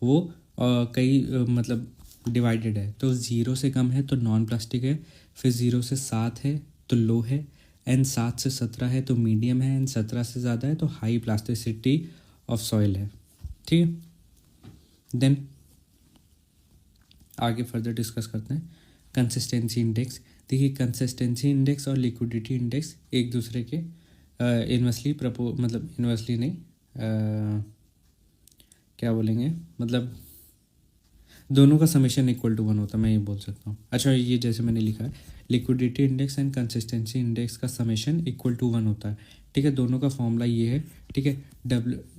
वो मतलब डिवाइडेड है। तो 0 से कम है तो नॉन प्लास्टिक है, फिर 0 से 7 है तो लो है, एंड 7 से 17 है तो मीडियम है, एंड 17 से ज़्यादा है तो हाई प्लास्टिसिटी ऑफ सॉइल है, ठीक है। देन आगे फर्दर डिस्कस करते हैं कंसिस्टेंसी इंडेक्स। देखिए, कंसिस्टेंसी इंडेक्स और लिक्विडिटी इंडेक्स एक दूसरे के इन्वर्सली नहीं, क्या बोलेंगे, मतलब दोनों का समेशन इक्वल टू 1 होता है, मैं ये बोल सकता हूँ। अच्छा, ये जैसे मैंने लिखा है, liquidity index and consistency index का समेशन इक्वल टू 1 होता है, ठीक है। दोनों का फॉर्मूला ये है, ठीक है।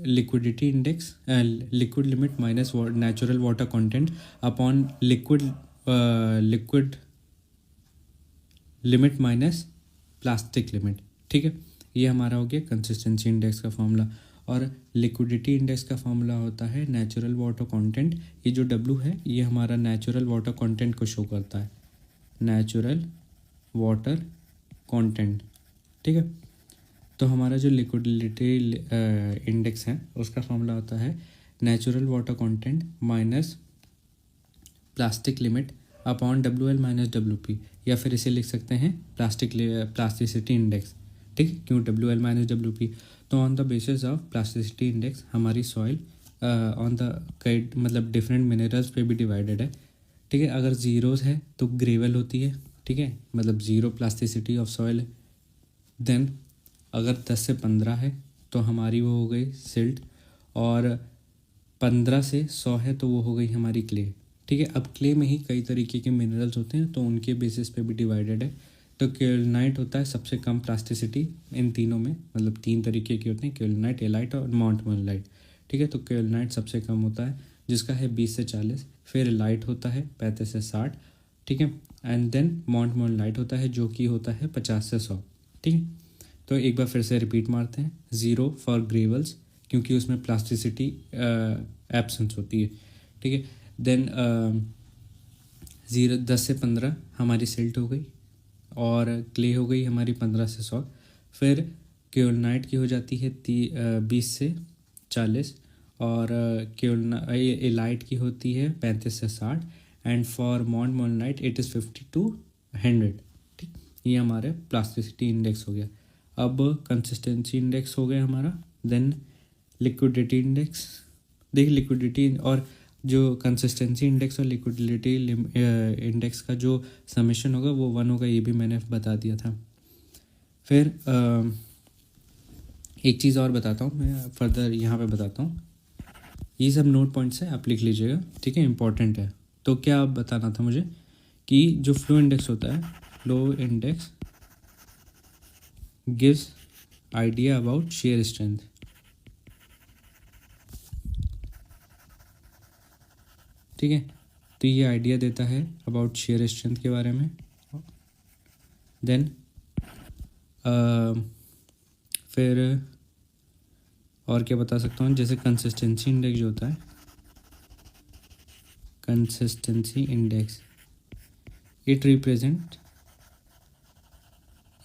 Liquidity index, liquid limit minus natural water content upon liquid limit minus plastic limit, ठीक है। ये हमारा हो गया कंसिस्टेंसी इंडेक्स का फॉर्मूला। और लिक्विडिटी इंडेक्स का फॉर्मूला होता है नेचुरल वाटर कंटेंट। ये जो W है ये हमारा नेचुरल वाटर कंटेंट को शो करता है, नेचुरल वाटर कंटेंट, ठीक है। तो हमारा जो लिक्विडिटी इंडेक्स है उसका फॉर्मूला होता है natural water content minus plastic limit upon WL-WP, या फिर इसे लिख सकते हैं प्लास्टिसिटी इंडेक्स, ठीक है। क्यों WL-WP? तो on the basis of plasticity index हमारी सॉइल ऑन द मतलब डिफरेंट मिनरल्स पे भी डिवाइडेड है, ठीक है। अगर ज़ीरोस है तो ग्रेवल होती है, ठीक है, मतलब 0 प्लास्टिसिटी ऑफ सॉइल है। देन अगर 10 से 15 है तो हमारी वो हो गई सिल्ट, और 15 से 100 है तो वो हो गई हमारी क्ले, ठीक है। अब क्ले में ही कई तरीके के मिनरल्स होते हैं तो उनके बेसिस पे भी डिवाइडेड है। तो केल्नाइट होता है सबसे कम प्लास्टिसिटी इन तीनों में, मतलब 3 तरीके के होते हैं, केल्नाइट, एलाइट और मोंटमोलाइट, ठीक है। तो केल्नाइट सबसे कम होता है जिसका है 20 से 40, फिर एलाइट होता है 35 से 60, ठीक है। एंड देन मोंटमोलाइट होता है जो कि होता है 50 से 100, ठीक है। तो एक बार फिर से रिपीट मारते हैं, 0 फॉर ग्रेवल्स क्योंकि उसमें प्लास्टिसिटी एब्सेंस होती है, ठीक है। देन 10 से 15 हमारी सिल्ट हो गई, और क्ले हो गई हमारी 15 से 100, फिर केल्नाइट की हो जाती है 20 से 40, और एलाइट की होती है 35 से 60, and for montmorillonite it is 50 to 100, ठीक। ये हमारे प्लास्टिसिटी इंडेक्स हो गया। अब कंसिस्टेंसी इंडेक्स हो गया हमारा। देन लिक्विडिटी इंडेक्स, देखिए लिक्विडिटी और जो कंसिस्टेंसी इंडेक्स और लिक्विडिटी इंडेक्स का जो समेशन होगा वो 1 होगा, ये भी मैंने बता दिया था। फिर एक चीज़ और बताता हूँ मैं, फर्दर यहाँ पे बताता हूँ, ये सब नोट पॉइंट्स है, आप लिख लीजिएगा, ठीक है, इंपॉर्टेंट है। तो क्या बताना था मुझे कि जो फ्लो इंडेक्स होता है, flow index gives idea about share strength, ठीक है। तो ये आइडिया देता है अबाउट शेयर स्ट्रेंथ के बारे में। देन फिर और क्या बता सकता हूँ, जैसे कंसिस्टेंसी इंडेक्स जो होता है, consistency index it represent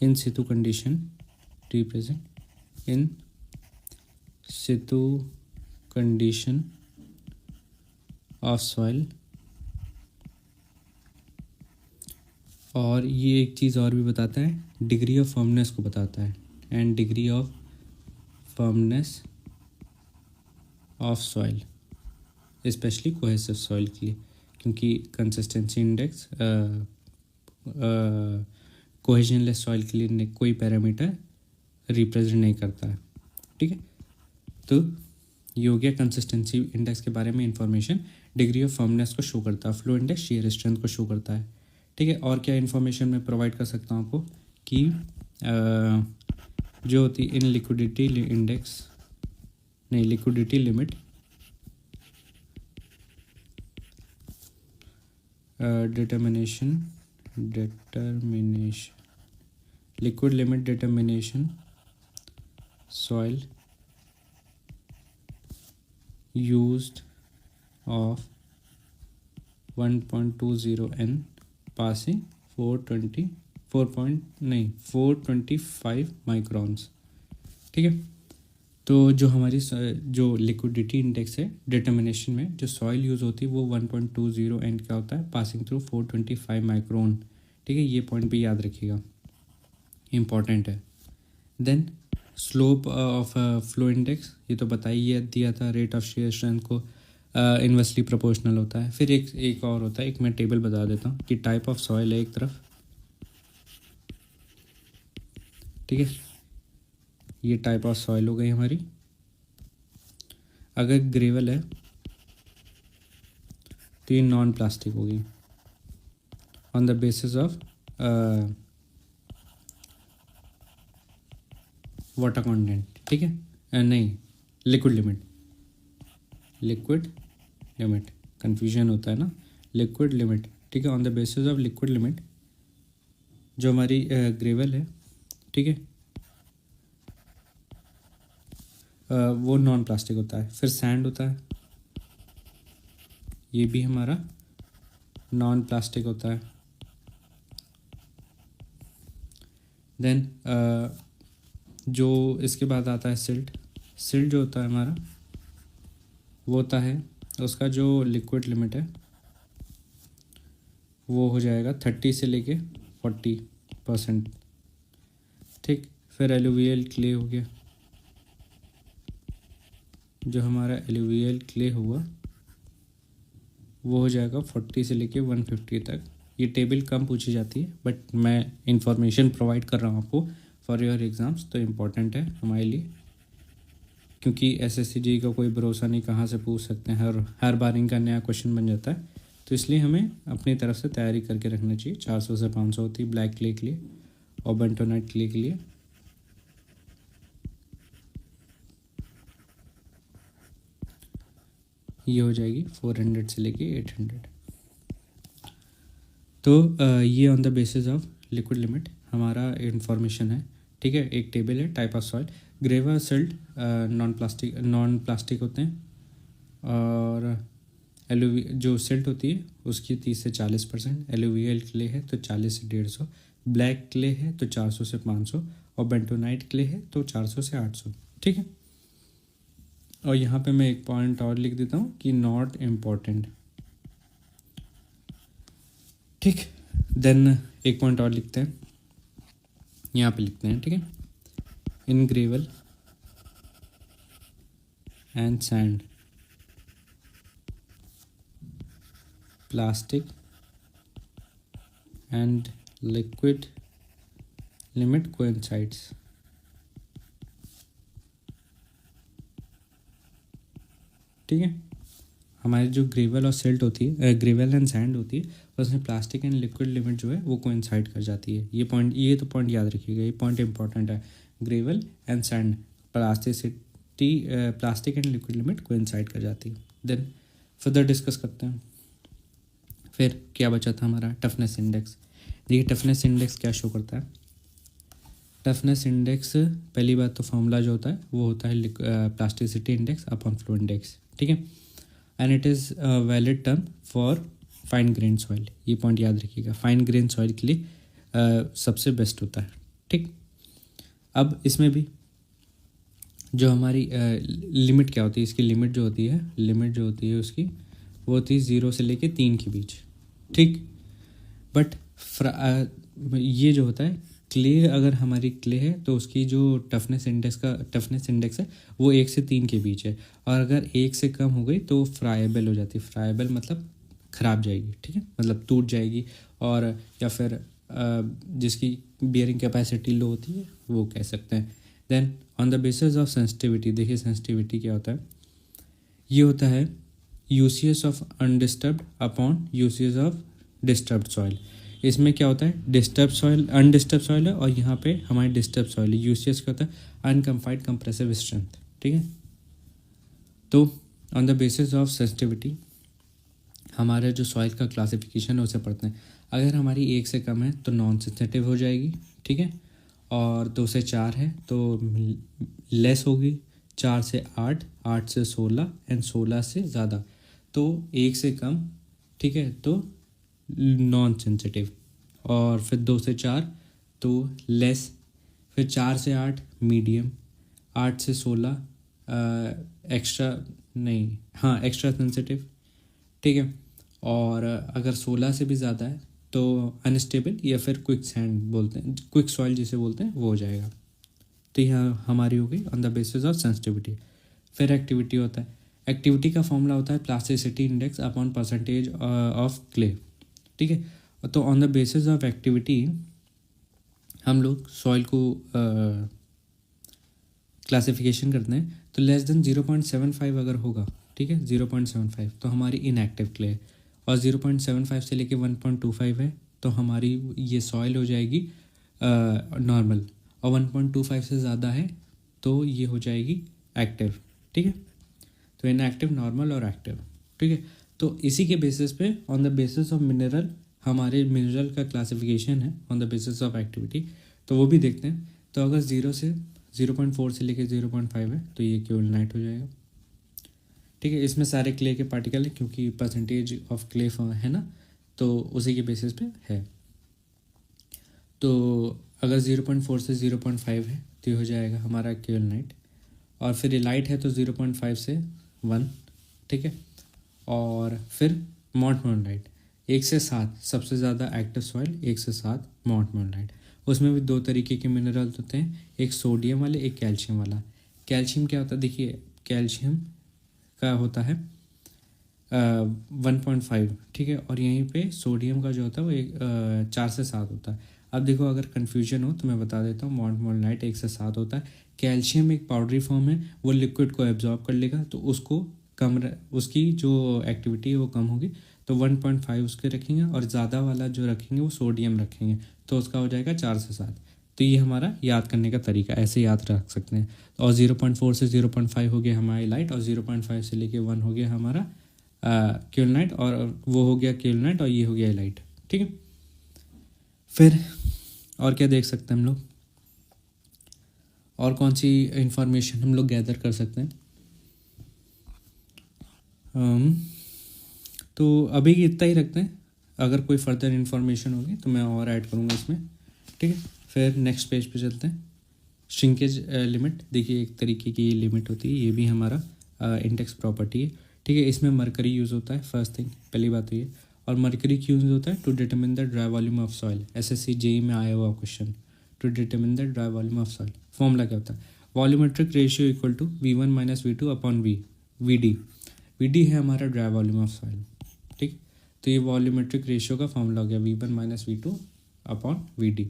in situ condition, represent in situ condition of soil. और ये एक चीज़ और भी बताता है, डिग्री ऑफ फर्मनेस को बताता है, and degree of firmness of soil, specially cohesive soil के लिए, क्योंकि कंसिस्टेंसी इंडेक्स कोहेजनलेस सॉइल के लिए कोई पैरामीटर रिप्रेजेंट नहीं करता है, ठीक है। तो ये हो गया कंसिस्टेंसी इंडेक्स के बारे में इंफॉर्मेशन। डिग्री ऑफ फर्मनेस को शो करता है, फ्लो इंडेक्स शियर स्ट्रेंथ को शो करता है, ठीक है। और क्या इन्फॉर्मेशन मैं प्रोवाइड कर सकता हूँ आपको कि जो होती इन लिक्विडिटी इंडेक्स नहीं liquidity limit determination liquid limit determination soil used of 1.20 n passing 425 microns, ठीक है। तो जो हमारी जो लिक्विडिटी इंडेक्स है डिटर्मिनेशन में जो सॉइल यूज़ होती है वो 1.20 एन क्या होता है, पासिंग थ्रू 425 माइक्रोन, ठीक है। ये पॉइंट भी याद रखिएगा, इम्पॉर्टेंट है। Then slope of flow index, ये तो बताइए दिया था, रेट ऑफ शेयर स्ट्रेंथ को इन्वर्सली प्रोपोर्शनल होता है। फिर एक और होता है, एक मैं टेबल बता देता हूँ कि टाइप ऑफ सॉइल है एक तरफ, ठीक है। ये टाइप ऑफ सॉइल हो गई हमारी। अगर ग्रेवल है तो ये नॉन प्लास्टिक होगी on the basis of water content, ठीक है। नहीं, लिक्विड लिमिट कंफ्यूजन होता है ना, लिक्विड लिमिट, ठीक है। On the basis of liquid limit जो हमारी ग्रेवल है, ठीक है, वो नॉन प्लास्टिक होता है। फिर सैंड होता है, ये भी हमारा नॉन प्लास्टिक होता है। देन जो इसके बाद आता है सिल्ट जो होता है हमारा, वो होता है उसका जो लिक्विड लिमिट है वो हो जाएगा 30 से लेके 40%, ठीक। फिर एलुवियल क्ले हो गया, जो हमारा एलुवियल क्ले हुआ वो हो जाएगा 40 से लेके 150 तक। ये टेबल कम पूछी जाती है बट मैं इंफॉर्मेशन प्रोवाइड कर रहा हूँ आपको फॉर योर एग्ज़ाम्स, तो इम्पोर्टेंट है हमारे लिए, क्योंकि एसएससी जी का कोई भरोसा नहीं, कहाँ से पूछ सकते हैं, हर बार इनका नया क्वेश्चन बन जाता है। तो इसलिए हमें अपनी तरफ से तैयारी करके रखना चाहिए। 400 से 500 होती है ब्लैक क्ले के लिए और बेंटोनाइट क्ले के लिए। ये हो जाएगी 400 से लेके 800। तो ये on the basis of liquid limit हमारा इंफॉर्मेशन है, ठीक है। एक टेबल है type of soil, gravel silt non plastic होते हैं, और जो सिल्ट होती है उसकी 30 से 40%, एलुवियल क्ले है तो 40 से 150, ब्लैक क्ले है तो 400 से 500, और बेंटोनाइट क्ले है तो 400 से 800, ठीक है। और यहाँ पे मैं एक पॉइंट और लिख देता हूँ कि नॉट इम्पॉर्टेंट, ठीक। देन एक पॉइंट और लिखते हैं, यहाँ पे लिखते हैं, ठीक है। In gravel and sand plastic and liquid limit coincides, ठीक है। हमारी जो ग्रेवल और सिल्ट होती है, ग्रेवल एंड सैंड होती है, उसमें प्लास्टिक एंड लिक्विड लिमिट जो है वो कोइंसाइड कर जाती है। ये तो पॉइंट याद रखिएगा, ये पॉइंट इंपॉर्टेंट है। Gravel and sand plastic and liquid limit coincide कर जाती है। देन फर्दर डिस्कस करते हैं। फिर क्या बचा था हमारा, टफनेस इंडेक्स। देखिए टफनेस इंडेक्स क्या शो करता है। टफनेस इंडेक्स, पहली बात तो फॉर्मूला जो होता है वो होता है plasticity index upon flow index, ठीक है। And it is valid term for fine grain soil. ये पॉइंट याद रखिएगा, फाइन ग्रेन सॉइल के लिए सबसे बेस्ट होता है, ठीक। अब इसमें भी जो हमारी लिमिट क्या होती है, इसकी लिमिट जो होती है उसकी वो होती है 0 से लेके 3 के बीच, ठीक। बट ये जो होता है क्ले, अगर हमारी क्ले है तो उसकी जो टफनेस इंडेक्स है वो 1 से 3 के बीच है, और अगर 1 से कम हो गई तो फ्राइबल हो जाती है। फ्राइबल मतलब ख़राब जाएगी, ठीक है, मतलब टूट जाएगी, और या फिर जिसकी बियरिंग कैपेसिटी लो होती है वो कह सकते हैं। Then on the basis of sensitivity, देखिए सेंसिटिविटी क्या होता है, ये होता है UCS of undisturbed upon UCS of disturbed soil. इसमें क्या होता है, डिस्टर्ब सॉइल अनडिस्टर्ब सॉइल है, और यहाँ पे हमारी डिस्टर्ब सॉइल है। यूसीएस क्या होता है, अनकम्फाइंड कंप्रेसिव स्ट्रेंथ, ठीक है। तो on the basis of sensitivity हमारे जो सॉइल का क्लासिफिकेशन है उसे पढ़ते हैं। अगर हमारी 1 से कम है तो नॉन सेंसिटिव हो जाएगी, ठीक है, और 2 से 4 है तो लेस होगी, 4 से 8, 8 से 16 एंड 16 से ज़्यादा तो 1 से कम, ठीक है, तो नॉन सेंसिटिव, और फिर 2 से 4 तो लेस, फिर 4 से 8 मीडियम, 8 से 16 एक्स्ट्रा नहीं, हाँ एक्स्ट्रा सेंसिटिव, ठीक है, और अगर 16 से भी ज़्यादा है तो अनस्टेबल या फिर क्विक सैंड बोलते हैं, क्विक सॉइल जिसे बोलते हैं वो हो जाएगा। तो यह हमारी हो गई on the basis of sensitivity. फिर एक्टिविटी होता है, एक्टिविटी का फॉर्मूला होता है plasticity index upon percentage of clay, ठीक है। तो on the basis of activity हम लोग सॉइल को क्लासिफिकेशन करते हैं। तो लेस देन 0.75 अगर होगा, ठीक है, 0.75 तो हमारी इनएक्टिव क्ले है, और 0.75 से लेके 1.25 है तो हमारी ये सॉइल हो जाएगी नॉर्मल, और 1.25 से ज़्यादा है तो ये हो जाएगी एक्टिव, ठीक है। तो इनएक्टिव, नॉर्मल और एक्टिव, ठीक है। तो इसी के बेसिस पे on the basis of mineral हमारे मिनरल का क्लासिफिकेशन है on the basis of activity, तो वो भी देखते हैं। तो अगर 0.4 से लेके 0.5 है तो ये केओलिनाइट हो जाएगा, ठीक है। इसमें सारे क्ले के पार्टिकल हैं क्योंकि परसेंटेज ऑफ क्ले है ना, तो उसी के बेसिस पे है। तो अगर 0.4 से 0.5 है तो ये हो जाएगा हमारा केओलिनाइट, और फिर इलाइट है तो 0.5 से 1, ठीक है, और फिर मॉन्टमोनाइट 1 से 7 सबसे ज़्यादा एक्टिव सॉइल, 1 से 7 मॉन्टमोनाइट। उसमें भी 2 तरीके के मिनरल्स होते हैं, एक सोडियम वाले, एक कैल्शियम वाला। कैल्शियम क्या होता है, देखिए कैल्शियम का होता है 1.5, ठीक है, और यहीं पे सोडियम का जो होता है वो 4 से 7 होता है। अब देखो अगर कन्फ्यूजन हो तो मैं बता देता हूँ, मॉन्टमोनाइट 1 से 7 होता है। कैल्शियम एक पाउडरी फॉर्म है, वो लिक्विड को एब्जॉर्ब कर लेगा तो उसको उसकी जो एक्टिविटी है वो कम होगी, तो 1.5 उसके रखेंगे, और ज़्यादा वाला जो रखेंगे वो सोडियम रखेंगे, तो उसका हो जाएगा 4 से 7। तो ये हमारा याद करने का तरीका, ऐसे याद रख सकते हैं। और 0.4 से 0.5 हो गया हमारा लाइट, और 0.5 से लेके 1 हो गया हमारा केओलिनाइट, और वो हो गया केओलिनाइट, और ये हो गया लाइट, ठीक है। फिर और क्या देख सकते हैं हम लोग, और कौन सी इंफॉर्मेशन हम लोग गैदर कर सकते हैं। तो अभी इतना ही रखते हैं, अगर कोई फर्दर इन्फॉर्मेशन होगी तो मैं और ऐड करूँगा इसमें, ठीक है। फिर नेक्स्ट पेज पे चलते हैं। श्रिंकेज लिमिट, देखिए एक तरीके की ये लिमिट होती है, ये भी हमारा इंडेक्स प्रॉपर्टी है, ठीक है। इसमें मरकरी यूज़ होता है, फर्स्ट थिंग, पहली बात तो ये। और मरकरी क्यों यूज़ होता है, to determine the dry volume of soil. SSC JE में आया हुआ question, to determine the dry volume of soil. Formula क्या होता है, volumetric ratio equal to V1 - V2 upon VD। VD है हमारा ड्राई वॉल्यूम ऑफ सॉइल, ठीक। तो ये वॉल्यूमेट्रिक रेशियो का फॉर्मूला हो गया V1 - V2 अपॉन VD।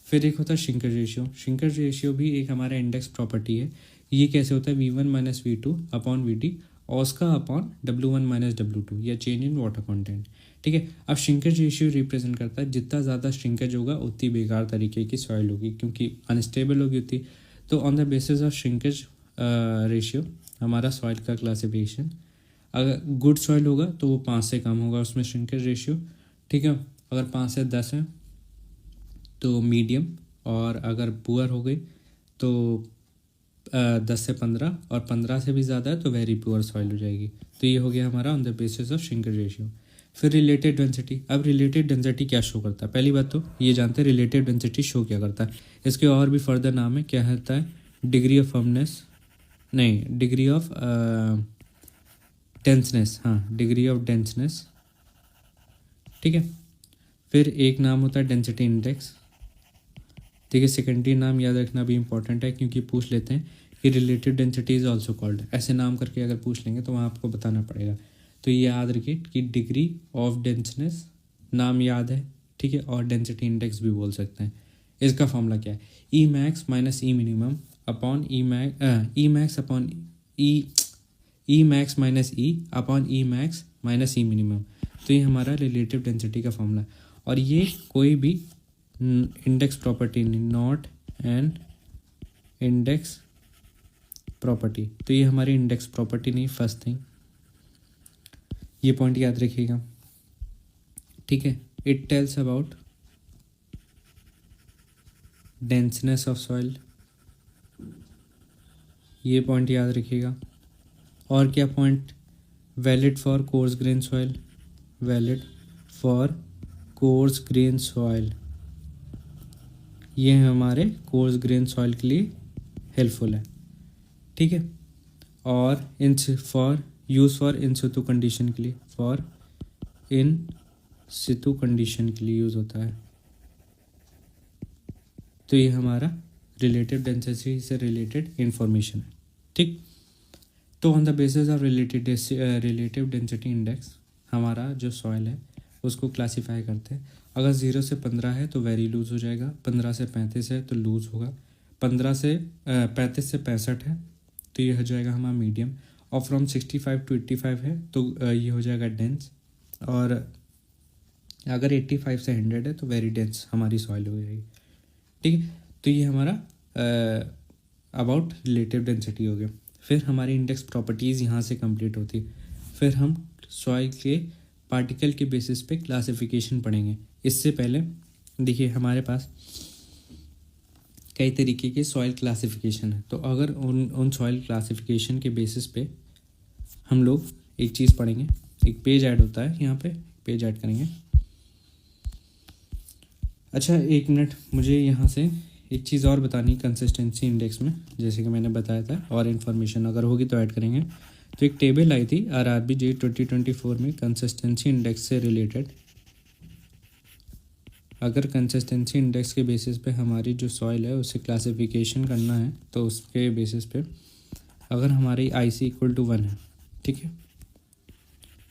फिर एक होता है श्रिंकेज रेशियो। श्रिंकेज रेशियो भी एक हमारा इंडेक्स प्रॉपर्टी है। ये कैसे होता है, V1 - V2 अपॉन VD, और उसका अपॉन W1 - W2, या चेंज इन वाटर कंटेंट, ठीक है। अब श्रिंकेज रेशियो रिप्रेजेंट करता है जितना ज़्यादा श्रिंकेज होगा उतनी बेकार तरीके की सॉइल होगी, क्योंकि अनस्टेबल होगी उतनी। तो on the basis of shrinkage ratio हमारा सॉइल का क्लासिफिकेशन, अगर गुड सॉइल होगा तो वो 5 से कम होगा उसमें श्रिंकेज रेशियो, ठीक है। अगर 5 से 10 है तो मीडियम, और अगर पुअर हो गई तो 10 से 15, और 15 से भी ज़्यादा है तो वेरी पुअर सॉइल हो जाएगी। तो ये हो गया हमारा on the basis of shrinkage ratio. फिर रिलेटेड डेंसिटी। अब रिलेटेड डेंसिटी क्या शो करता है, पहली बात तो ये जानते हैं रिलेटेड डेंसिटी शो क्या करता है। इसके और भी फर्दर नाम है, क्या होता है, डिग्री ऑफ फर्मनेस, नहीं डिग्री ऑफ डेंसनेस, हाँ डिग्री ऑफ डेंसनेस, ठीक है। फिर एक नाम होता है डेंसिटी इंडेक्स, ठीक है। सेकेंडरी नाम याद रखना भी इंपॉर्टेंट है, क्योंकि पूछ लेते हैं कि relative density is also called, ऐसे नाम करके अगर पूछ लेंगे तो वहाँ आपको बताना पड़ेगा। तो ये याद रखिए कि डिग्री ऑफ डेंसनेस नाम याद है, ठीक है, और डेंसिटी इंडेक्स भी बोल सकते हैं। इसका फॉर्मूला क्या है, ई मैक्स माइनस ई minimum upon E max upon E max minus ई अपॉन ई मैक्स माइनस ई मिनिमम। तो ये हमारा रिलेटिव डेंसिटी का फॉर्मूला है, और ये कोई भी इंडेक्स प्रॉपर्टी नहीं, नॉट एन इंडेक्स प्रॉपर्टी। तो ये हमारी इंडेक्स प्रॉपर्टी नहीं, फर्स्ट थिंग, ये पॉइंट याद रखिएगा, ठीक है। It tells about denseness of soil, ये पॉइंट याद रखिएगा। और क्या point, valid for coarse grain soil, valid for coarse grain soil, ये हमारे कोर्स ग्रेन सॉइल के लिए हेल्पफुल है, ठीक है। और in for use for in situ condition के लिए, फॉर इन सितु कंडीशन के लिए यूज़ होता है। तो ये हमारा रिलेटिव डेंसिटी से रिलेटेड इंफॉर्मेशन है, ठीक। तो on the basis of relative density index हमारा जो सॉइल है उसको क्लासीफाई करते हैं। अगर 0 से 15 है तो वेरी लूज़ हो जाएगा, 15 से 35 है तो लूज़ होगा, 35 से 65 है तो ये हो जाएगा हमारा मीडियम, और फ्रॉम 65 to 85 है तो ये हो जाएगा डेंस, और अगर 85 से 100 है तो वेरी डेंस हमारी सॉइल हो जाएगी, ठीक है। तो ये हमारा अबाउट रिलेटिव डेंसिटी हो गया। फिर हमारी इंडेक्स प्रॉपर्टीज़ यहाँ से कंप्लीट होती है। फिर हम सॉइल के पार्टिकल के बेसिस पे क्लासिफिकेशन पढ़ेंगे। इससे पहले देखिए हमारे पास कई तरीके के सॉइल क्लासिफिकेशन है, तो अगर उन सॉइल क्लासिफिकेशन के बेसिस पे हम लोग एक चीज़ पढ़ेंगे, एक पेज ऐड होता है यहाँ पे, पेज ऐड करेंगे। अच्छा एक मिनट, मुझे यहाँ से एक चीज़ और बतानी कंसिस्टेंसी इंडेक्स में, जैसे कि मैंने बताया था, और इन्फॉर्मेशन अगर होगी तो ऐड करेंगे। तो एक टेबल आई थी RRBJ 2024 में कंसिस्टेंसी इंडेक्स से रिलेटेड। अगर कंसिस्टेंसी इंडेक्स के बेसिस पे हमारी जो सॉइल है उसे क्लासिफिकेशन करना है तो उसके बेसिस पे अगर हमारी IC इक्वल टू 1 है, ठीक है,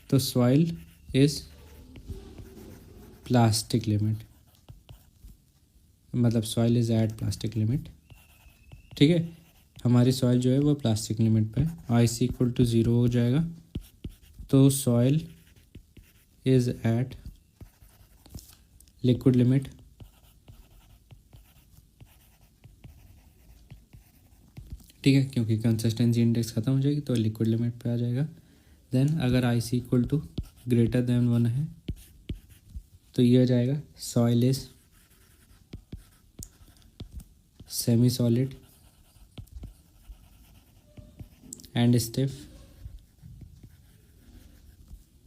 तो सॉइल इज़ प्लास्टिक लिमिट, मतलब soil is at plastic limit, ठीक है। हमारी सॉइल जो है वो प्लास्टिक लिमिट पे IC इक्वल टू 0 हो जाएगा, तो soil is at liquid limit, ठीक है, क्योंकि कंसिस्टेंसी इंडेक्स ख़त्म हो जाएगी तो लिक्विड लिमिट पे आ जाएगा। देन अगर IC equal to greater than 1 है तो ये हो जाएगा soil is semi solid and stiff,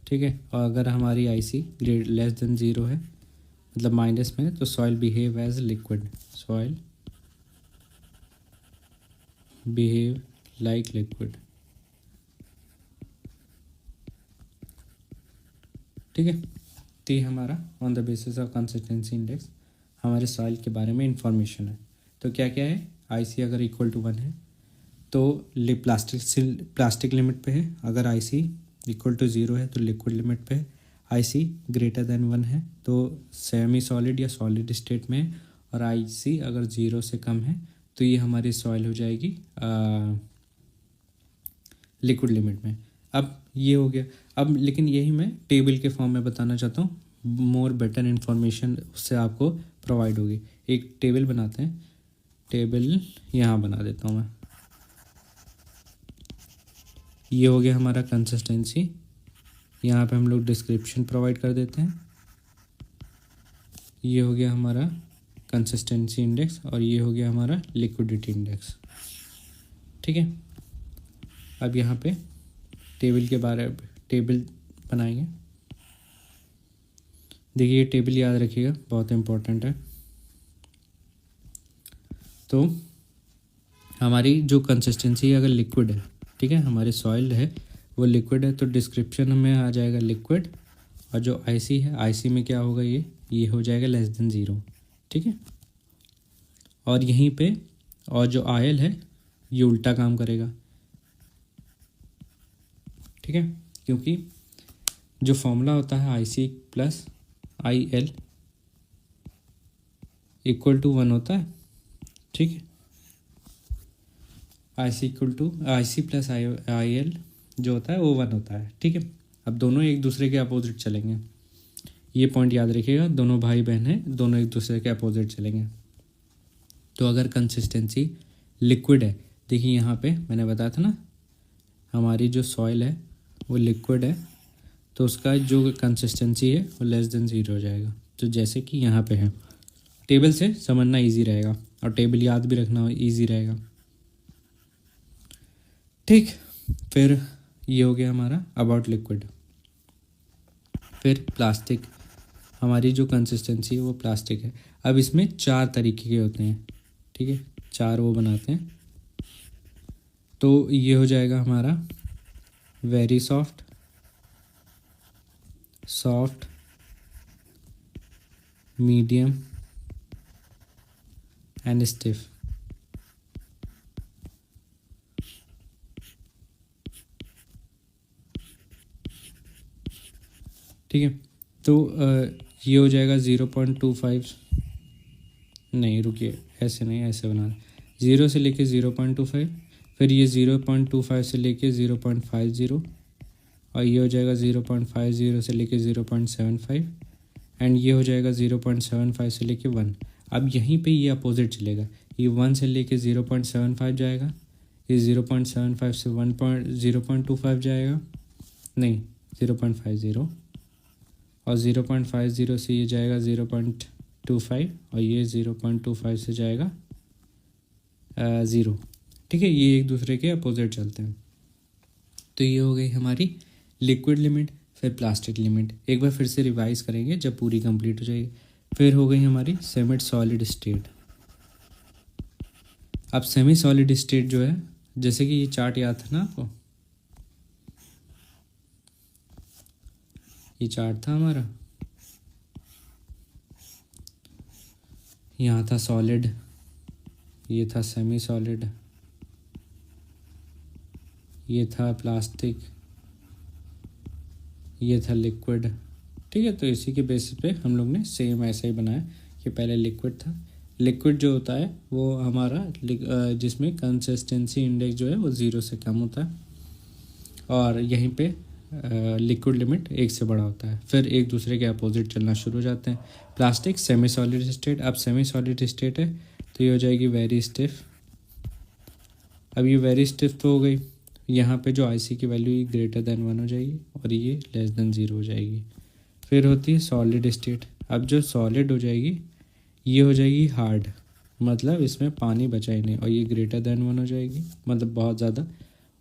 ठीक है। और अगर हमारी IC ग्रेट लेस देन 0 है, मतलब माइनस में, तो soil behave as liquid, soil behave like liquid, ठीक है। तो ये हमारा on the basis of consistency index हमारे सॉइल के बारे में इंफॉर्मेशन है। तो क्या क्या है, IC अगर इक्वल टू 1 है तो प्लास्टिक लिमिट पे है, अगर IC इक्वल टू 0 है तो लिक्विड लिमिट पे है, IC ग्रेटर देन 1 है तो सेमी सॉलिड या सॉलिड स्टेट में है, और IC अगर 0 से कम है तो ये हमारी सॉइल हो जाएगी लिक्विड लिमिट में। अब ये हो गया। अब लेकिन यही मैं टेबल के फॉर्म में बताना चाहता हूँ, मोर बेटर इन्फॉर्मेशन उससे आपको प्रोवाइड होगी। एक टेबल बनाते हैं, टेबल यहाँ बना देता हूँ मैं। ये हो गया हमारा कंसिस्टेंसी, यहाँ पे हम लोग डिस्क्रिप्शन प्रोवाइड कर देते हैं। ये हो गया हमारा कंसिस्टेंसी इंडेक्स, और ये हो गया हमारा लिक्विडिटी इंडेक्स, ठीक है। अब यहाँ पे टेबल बनाएंगे। देखिए ये टेबल याद रखिएगा, बहुत इम्पोर्टेंट है। तो हमारी जो कंसिस्टेंसी अगर लिक्विड है, ठीक है, हमारी सॉइल है वो लिक्विड है, तो डिस्क्रिप्शन में आ जाएगा लिक्विड, और जो IC है, IC में क्या होगा, ये हो जाएगा लेस देन 0, ठीक है। और यहीं पे और जो IL है ये उल्टा काम करेगा, ठीक है, क्योंकि जो फॉर्मूला होता है I C plus I L equal to 1 होता है, ठीक है। I C equal to I C plus I L जो होता है वो 1 होता है, ठीक है। अब दोनों एक दूसरे के अपोजिट चलेंगे, ये पॉइंट याद रखिएगा, दोनों भाई बहन हैं, दोनों एक दूसरे के अपोजिट चलेंगे। तो अगर कंसिस्टेंसी लिक्विड है, देखिए यहाँ पे मैंने बताया था ना, हमारी जो सॉइल है वो लिक्विड है, तो उसका जो कंसिस्टेंसी है वो लेस देन 0 हो जाएगा। तो जैसे कि यहाँ पे है, टेबल से समझना इजी रहेगा और टेबल याद भी रखना इजी रहेगा, ठीक। फिर ये हो गया हमारा अबाउट लिक्विड। फिर प्लास्टिक, हमारी जो कंसिस्टेंसी है वो प्लास्टिक है। अब इसमें 4 तरीके के होते हैं, ठीक है, 4 वो बनाते हैं। तो ये हो जाएगा हमारा very soft, soft, medium and stiff. ठीक है, तो ये हो जाएगा 0.25, नहीं रुकिए, ऐसे नहीं, ऐसे बना 0 से लेके 0.25, फिर ये 0.25 से लेके 0.50, और ये हो जाएगा 0.50 से लेके 0.75, एंड ये हो जाएगा 0.75 से लेके 1। अब यहीं पे ये अपोजिट चलेगा, ये 1 से लेके 0.75 जाएगा, ये 0.75 से 0.25 जाएगा, नहीं 0.50, और 0.50 से ये जाएगा 0.25, और ये 0.25 से जाएगा 0, ठीक है। ये एक दूसरे के अपोजिट चलते हैं। तो ये हो गई हमारी लिक्विड लिमिट। फिर प्लास्टिक लिमिट एक बार फिर से रिवाइज करेंगे जब पूरी कंप्लीट हो जाएगी। फिर हो गई हमारी सेमी सॉलिड स्टेट। अब सेमी सॉलिड स्टेट जो है, जैसे कि ये चार्ट याद था ना आपको, ये चार्ट था हमारा, यहाँ था सॉलिड, ये था सेमी सॉलिड, ये था प्लास्टिक, ये था लिक्विड, ठीक है। तो इसी के बेसिस पे हम लोग ने सेम ऐसे ही बनाया कि पहले लिक्विड था। लिक्विड जो होता है वो हमारा जिसमें कंसिस्टेंसी इंडेक्स जो है वो 0 से कम होता है, और यहीं पे लिक्विड लिमिट 1 से बड़ा होता है। फिर एक दूसरे के अपोजिट चलना शुरू हो जाते हैं। प्लास्टिक सेमी सॉलिड स्टेट, अब सेमी सॉलिड स्टेट है तो ये हो जाएगी वेरी स्टिफ। अब ये वेरी स्टिफ तो हो गई, यहाँ पे जो आईसी की वैल्यू ये ग्रेटर देन 1 हो जाएगी और ये लेस देन 0 हो जाएगी। फिर होती है सॉलिड स्टेट। अब जो सॉलिड हो जाएगी ये हो जाएगी हार्ड, मतलब इसमें पानी बचा ही नहीं, और ये ग्रेटर देन 1 हो जाएगी, मतलब बहुत ज़्यादा,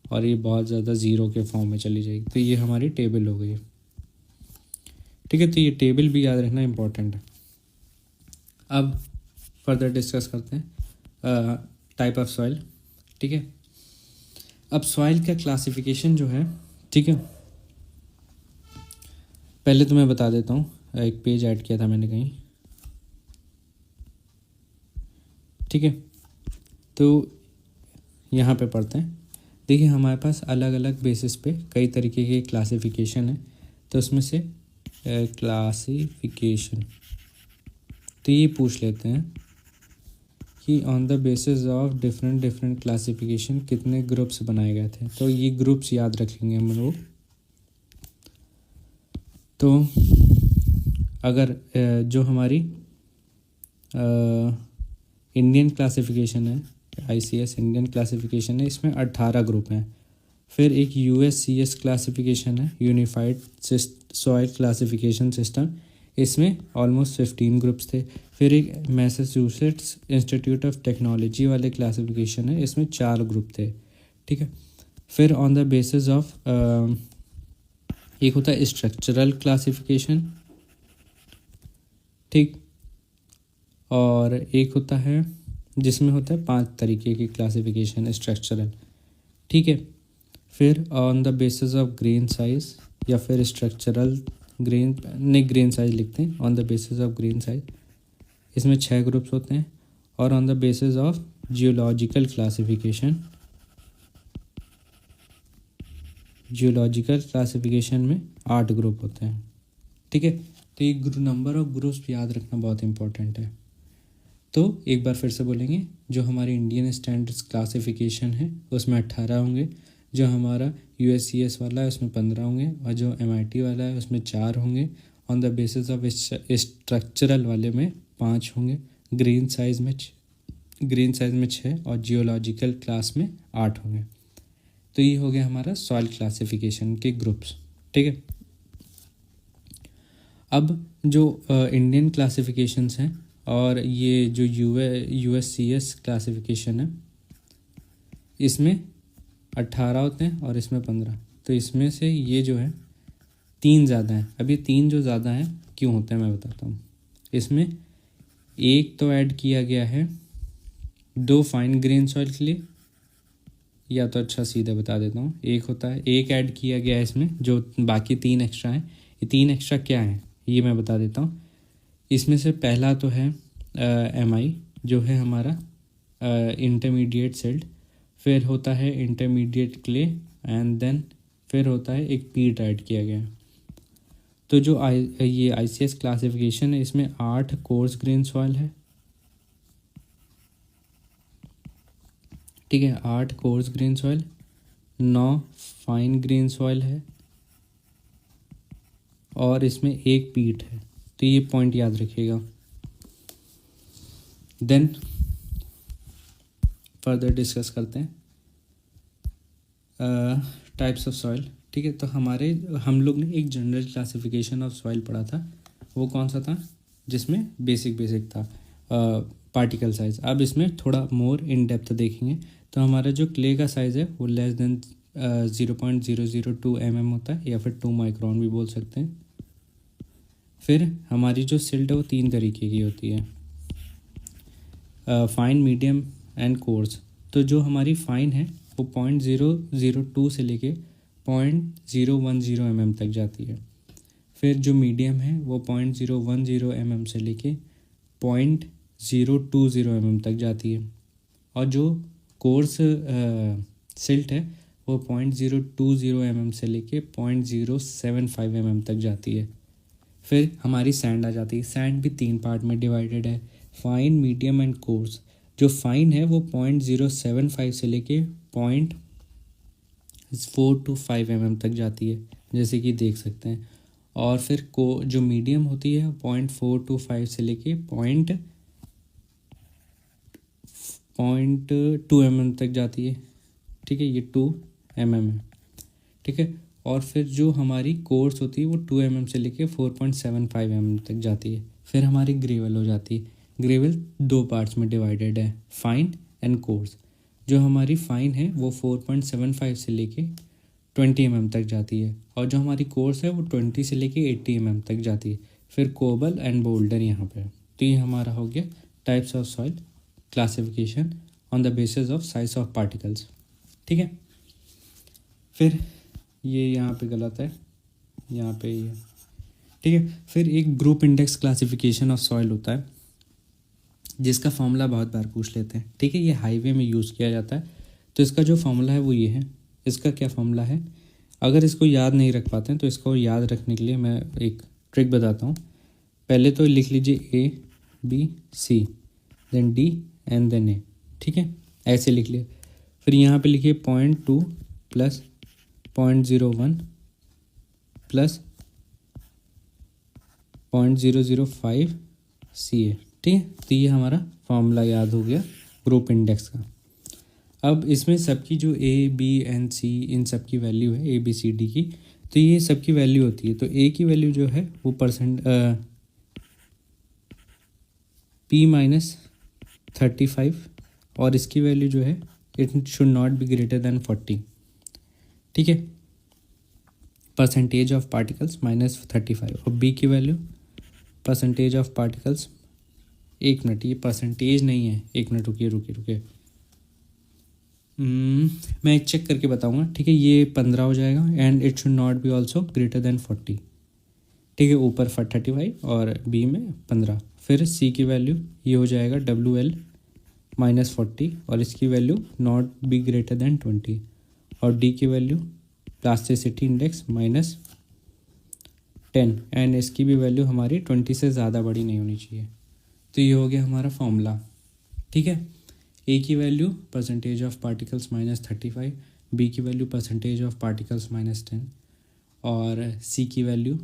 और ये बहुत ज़्यादा 0 के फॉर्म में चली जाएगी। तो ये हमारी टेबल हो गई, ठीक है। तो ये टेबल भी याद रखना इम्पोर्टेंट है। अब फर्दर डिस्कस करते हैं टाइप ऑफ सॉइल, ठीक है। अब सॉइल का क्लासिफिकेशन जो है, ठीक है, पहले तो मैं बता देता हूँ, एक पेज ऐड किया था मैंने कहीं, ठीक है। तो यहाँ पे पढ़ते हैं। देखिए हमारे पास अलग अलग बेसिस पे कई तरीके के क्लासिफिकेशन है, तो उसमें से क्लासिफिकेशन, तो ये पूछ लेते हैं कि on the basis of different classification कितने ग्रुप्स बनाए गए थे। तो ये ग्रुप्स याद रखेंगे हम लोग। तो अगर जो हमारी इंडियन क्लासिफिकेशन है, आईसीएस इंडियन क्लासिफिकेशन है, इसमें 18 ग्रुप हैं। फिर एक यूएससीएस क्लासिफिकेशन है, यूनिफाइड सॉइल क्लासिफिकेशन सिस्टम, इसमें ऑलमोस्ट 15 ग्रुप्स थे। फिर एक मैसाचुसेट्स इंस्टीट्यूट ऑफ टेक्नोलॉजी वाले क्लासिफिकेशन है, इसमें 4 ग्रुप थे, ठीक है। फिर ऑन द बेसिस ऑफ एक होता है स्ट्रक्चरल क्लासिफिकेशन, ठीक, और एक होता है जिसमें होता है 5 तरीके की क्लासिफिकेशन स्ट्रक्चरल, ठीक है। फिर on the basis of grain size, या फिर स्ट्रक्चरल ग्रेन, नहीं ग्रेन साइज लिखते हैं, on the basis of grain size, इसमें 6 ग्रुप्स होते हैं। और on the basis of geological classification, geological classification में 8 ग्रुप होते हैं, ठीक है। तो ये नंबर ऑफ ग्रुप्स याद रखना बहुत इंपॉर्टेंट है। तो एक बार फिर से बोलेंगे, जो हमारी इंडियन स्टैंडर्ड्स क्लासिफिकेशन है उसमें 18 होंगे, जो हमारा USCS वाला है उसमें 15 होंगे, और जो MIT वाला है उसमें 4 होंगे, on the basis of structural वाले में 5 होंगे, ग्रीन साइज में 6 और जियोलॉजिकल क्लास में 8 होंगे। तो ये हो गया हमारा सॉइल क्लासिफिकेशन के ग्रुप्स, ठीक है। अब जो इंडियन क्लासिफिकेशंस हैं और ये जो USCS क्लासिफिकेशन है, इसमें 18 होते हैं और इसमें 15। तो इसमें से ये जो है 3 ज़्यादा हैं। अब ये 3 जो ज़्यादा हैं क्यों होते हैं मैं बताता हूँ। इसमें एक तो ऐड किया गया है 2 फाइन ग्रेन सॉइल के लिए, या तो अच्छा सीधे बता देता हूँ, एक ऐड किया गया है इसमें, जो बाकी 3 एक्स्ट्रा हैं। ये 3 एक्स्ट्रा क्या हैं ये मैं बता देता हूँ। इसमें से पहला तो है MI, जो है हमारा इंटरमीडिएट सिल्ट, फिर होता है इंटरमीडिएट क्ले, एंड देन फिर होता है एक पीट ऐड किया गया है। तो जो ये ICS क्लासिफिकेशन है, इसमें 8 कोर्स ग्रेन सॉइल है, ठीक है, 8 course grain soil, 9 fine grain soil है, और इसमें एक पीट है। तो ये पॉइंट याद रखिएगा। देन फर्दर डिस्कस करते हैं टाइप्स ऑफ सॉइल, ठीक है। तो हम लोग ने एक जनरल क्लासिफिकेशन ऑफ सॉइल पढ़ा था, वो कौन सा था, जिसमें बेसिक था पार्टिकल साइज। अब इसमें थोड़ा मोर इन डेप्थ देखेंगे। तो हमारा जो क्ले का साइज़ है वो लेस देन 0.002 mm होता है, या फिर 2 माइक्रोन भी बोल सकते हैं। फिर हमारी जो सिल्ट है वो 3 तरीके की होती है, फाइन, मीडियम एंड कोर्स। तो जो हमारी फाइन है वो 0.002 से लेके 0.010 mm तक जाती है। फिर जो मीडियम है वो 0.010 mm से लेके 0.020 mm तक जाती है, और जो कोर्स सिल्ट है वो 0.020 mm से लेके 0.075 mm तक जाती है। फिर हमारी सैंड आ जाती है। सैंड भी 3 पार्ट में डिवाइडेड है, फाइन, मीडियम एंड कोर्स। जो फाइन है वो 0.075 से लेके 0.425 mm तक जाती है, जैसे कि देख सकते हैं। और फिर जो मीडियम होती है 0.425 से लेके 0.2 mm तक जाती है, ठीक है, ये 2 mm है, ठीक है। और फिर जो हमारी कोर्स होती है वो 2 mm से लेके 4.75 mm तक जाती है। फिर हमारी ग्रेवल हो जाती है। ग्रेवल 2 पार्ट्स में डिवाइडेड है, फाइन एंड कोर्स। जो हमारी फाइन है वो 4.75 से लेके 20 mm तक जाती है, और जो हमारी कोर्स है वो 20 से लेके 80 mm तक जाती है। फिर कोबल एंड बोल्डर यहाँ पे। तो ये हमारा हो गया types of soil classification on the basis of size of particles, ठीक है। फिर ये यहाँ पे गलत है, यहाँ पे ये, ठीक है। फिर एक group index classification of soil होता है, जिसका फॉर्मूला बहुत बार पूछ लेते हैं, ठीक है। ये हाईवे में यूज़ किया जाता है। तो इसका जो फॉर्मूला है वो ये है। इसका क्या फॉर्मूला है, अगर इसको याद नहीं रख पाते हैं तो इसको याद रखने के लिए मैं एक ट्रिक बताता हूँ। पहले तो लिख लीजिए ABC, then D and then A, ठीक है, ऐसे लिख लिया। फिर यहाँ पे लिखिए 0.2 प्लस 0.01 प्लस 0.005 CA, ठीक है। तो ये हमारा फॉर्मूला याद हो गया ग्रुप इंडेक्स का। अब इसमें सबकी जो A, B एंड C इन सब की वैल्यू है, ABCD की, तो ये सबकी वैल्यू होती है। तो A की वैल्यू जो है वो P-35, और इसकी वैल्यू जो है it should not be greater then 40, ठीक है, परसेंटेज ऑफ पार्टिकल्स -35। और B की value percentage of particles, 1 minute, ये परसेंटेज नहीं है, 1 मिनट रुकिए, मैं एक चेक करके बताऊंगा, ठीक है। ये 15 हो जाएगा, and it should not B also greater than 40, ठीक है, ऊपर 35 और B में 15। फिर C की वैल्यू ये हो जाएगा WL -40, और इसकी value not be greater than 20, और D की वैल्यू प्लास्टिसिटी इंडेक्स -10 एंड इसकी भी वैल्यू हमारी 20 से ज़्यादा बड़ी नहीं होनी चाहिए। तो ये हो गया हमारा फॉर्मूला। ठीक है, ए की value percentage of particles -35, B की वैल्यू परसेंटेज ऑफ पार्टिकल्स -10 और सी की value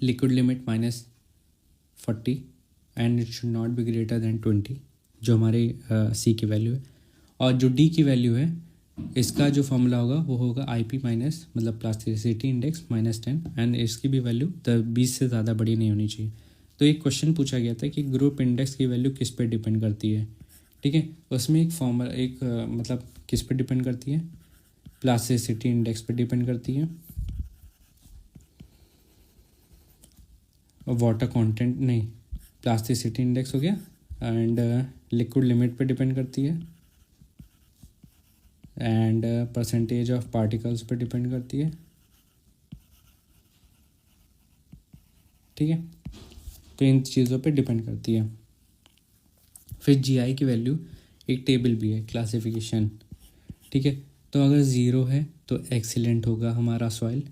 liquid limit -40 and it should not be greater than 20, जो हमारी सी की वैल्यू है। और जो डी की वैल्यू है, इसका जो फॉर्मूला होगा वो होगा IP माइनस मतलब प्लास्टिसिटी इंडेक्स -10 एंड इसकी भी वैल्यू 20 से ज़्यादा बड़ी नहीं होनी चाहिए। तो एक क्वेश्चन पूछा गया था कि ग्रुप इंडेक्स की वैल्यू किस पे डिपेंड करती है। ठीक है, उसमें एक फॉर्मूला मतलब किस पे डिपेंड करती है, प्लास्टिसिटी इंडेक्स पे डिपेंड करती है, वाटर कंटेंट नहीं, प्लास्टिसिटी इंडेक्स हो गया, एंड लिक्विड लिमिट पे डिपेंड करती है, एंड परसेंटेज ऑफ पार्टिकल्स पे डिपेंड करती है। ठीक है, तो इन चीज़ों पे डिपेंड करती है। फिर GI की वैल्यू एक टेबल भी है, क्लासिफिकेशन। ठीक है, तो अगर 0 है तो एक्सीलेंट होगा हमारा सॉइल,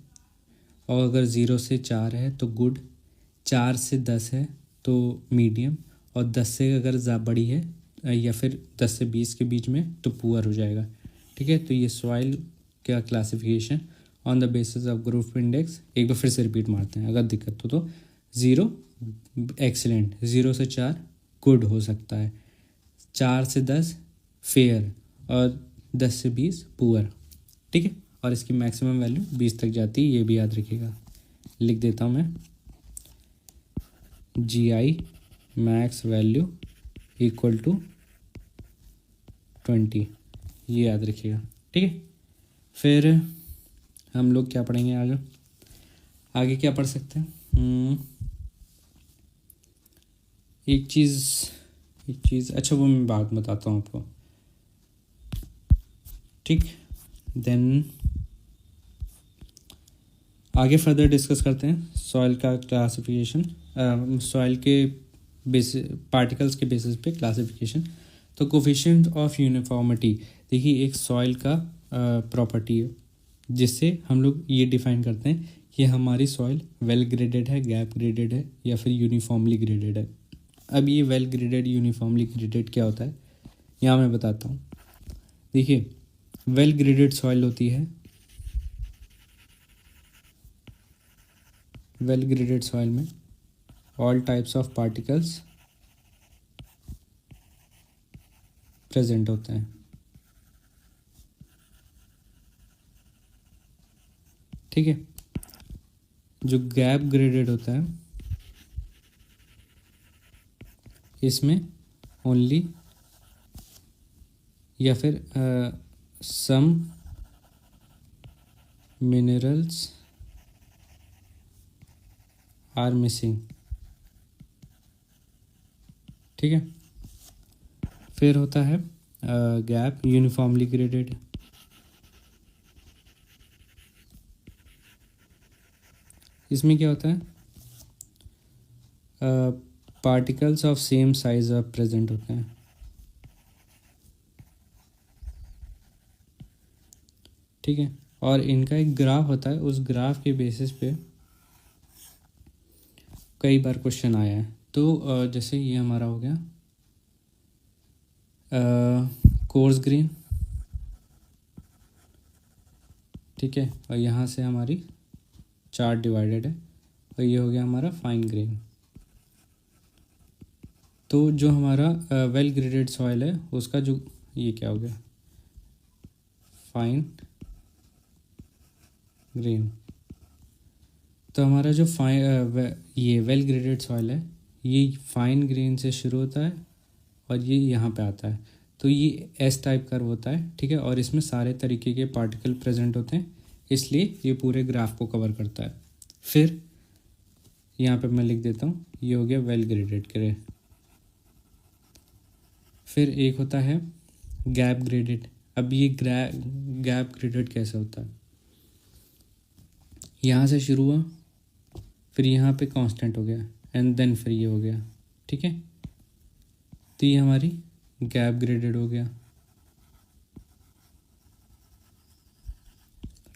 और अगर 0 से 4 है तो गुड, 4 से 10 है तो मीडियम, और 10 से अगर बड़ी है या फिर 10 से 20 के बीच में तो पुअर हो जाएगा। ठीक है, तो ये सॉइल का classification on the basis of group index. एक बार फिर से रिपीट मारते हैं, अगर दिक्कत हो तो 0 एक्सीलेंट, 0 से 4 गुड हो सकता है, 4 से 10 फेयर, और 10 से 20 पुअर। ठीक है, और इसकी मैक्सिमम वैल्यू 20 तक जाती है, ये भी याद रखिएगा। लिख देता हूँ मैं, GI max value equal to 20, ये याद रखिएगा। ठीक है, फिर हम लोग क्या पढ़ेंगे आगे, आगे क्या पढ़ सकते हैं। एक चीज़ अच्छा, वो मैं बात बताता हूँ आपको। ठीक, देन आगे फर्दर डिस्कस करते हैं सॉइल का क्लासिफिकेशन, सॉइल के पार्टिकल्स के बेसिस पे क्लासिफिकेशन। तो कोफिशिएंट ऑफ यूनिफॉर्मिटी, देखिए एक सॉइल का प्रॉपर्टी है जिससे हम लोग ये डिफाइन करते हैं कि हमारी सॉइल वेल ग्रेडेड है, गैप ग्रेडेड है, या फिर यूनिफॉर्मली ग्रेडेड है। अब ये वेल ग्रेडेड यूनिफॉर्मली ग्रेडेड क्या होता है, यहाँ मैं बताता हूँ। देखिए, वेल ग्रेडेड सॉइल होती है, वेल ग्रेडेड सॉइल में all types of particles present होते हैं। ठीक है, जो गैप ग्रेडेड होता है इसमें ओनली या फिर सम मिनरल्स आर मिसिंग। ठीक है, फिर होता है गैप यूनिफॉर्मली ग्रेडेड। इसमें क्या होता है, particles of same size of present होते हैं। ठीक है, और इनका एक ग्राफ होता है, उस ग्राफ के बेसिस पे कई बार क्वेश्चन आया है। तो जैसे ये हमारा हो गया कोर्स ग्रेन। ठीक है, और यहाँ से हमारी चार्ट डिवाइडेड है, और ये हो गया हमारा फाइन ग्रेन। तो जो हमारा वेल ग्रेडेड सॉइल है उसका जो ये क्या हो गया, फाइन ग्रेन। तो हमारा जो ये वेल ग्रेडेड सॉइल है ये फाइन ग्रेन से शुरू होता है और ये यहाँ पे आता है। तो ये एस टाइप कर्व होता है। ठीक है, और इसमें सारे तरीके के पार्टिकल प्रेजेंट होते हैं, इसलिए ये पूरे ग्राफ को कवर करता है। फिर यहाँ पे मैं लिख देता हूँ, ये हो गया वेल ग्रेडेड ग्रे। फिर एक होता है गैप ग्रेडेड। अब ये गैप ग्रेडेड कैसे होता है, यहाँ से शुरू हुआ, फिर यहाँ पे कांस्टेंट हो गया, एंड देन फिर ये हो गया। ठीक है, तो ये हमारी गैप ग्रेडेड हो गया।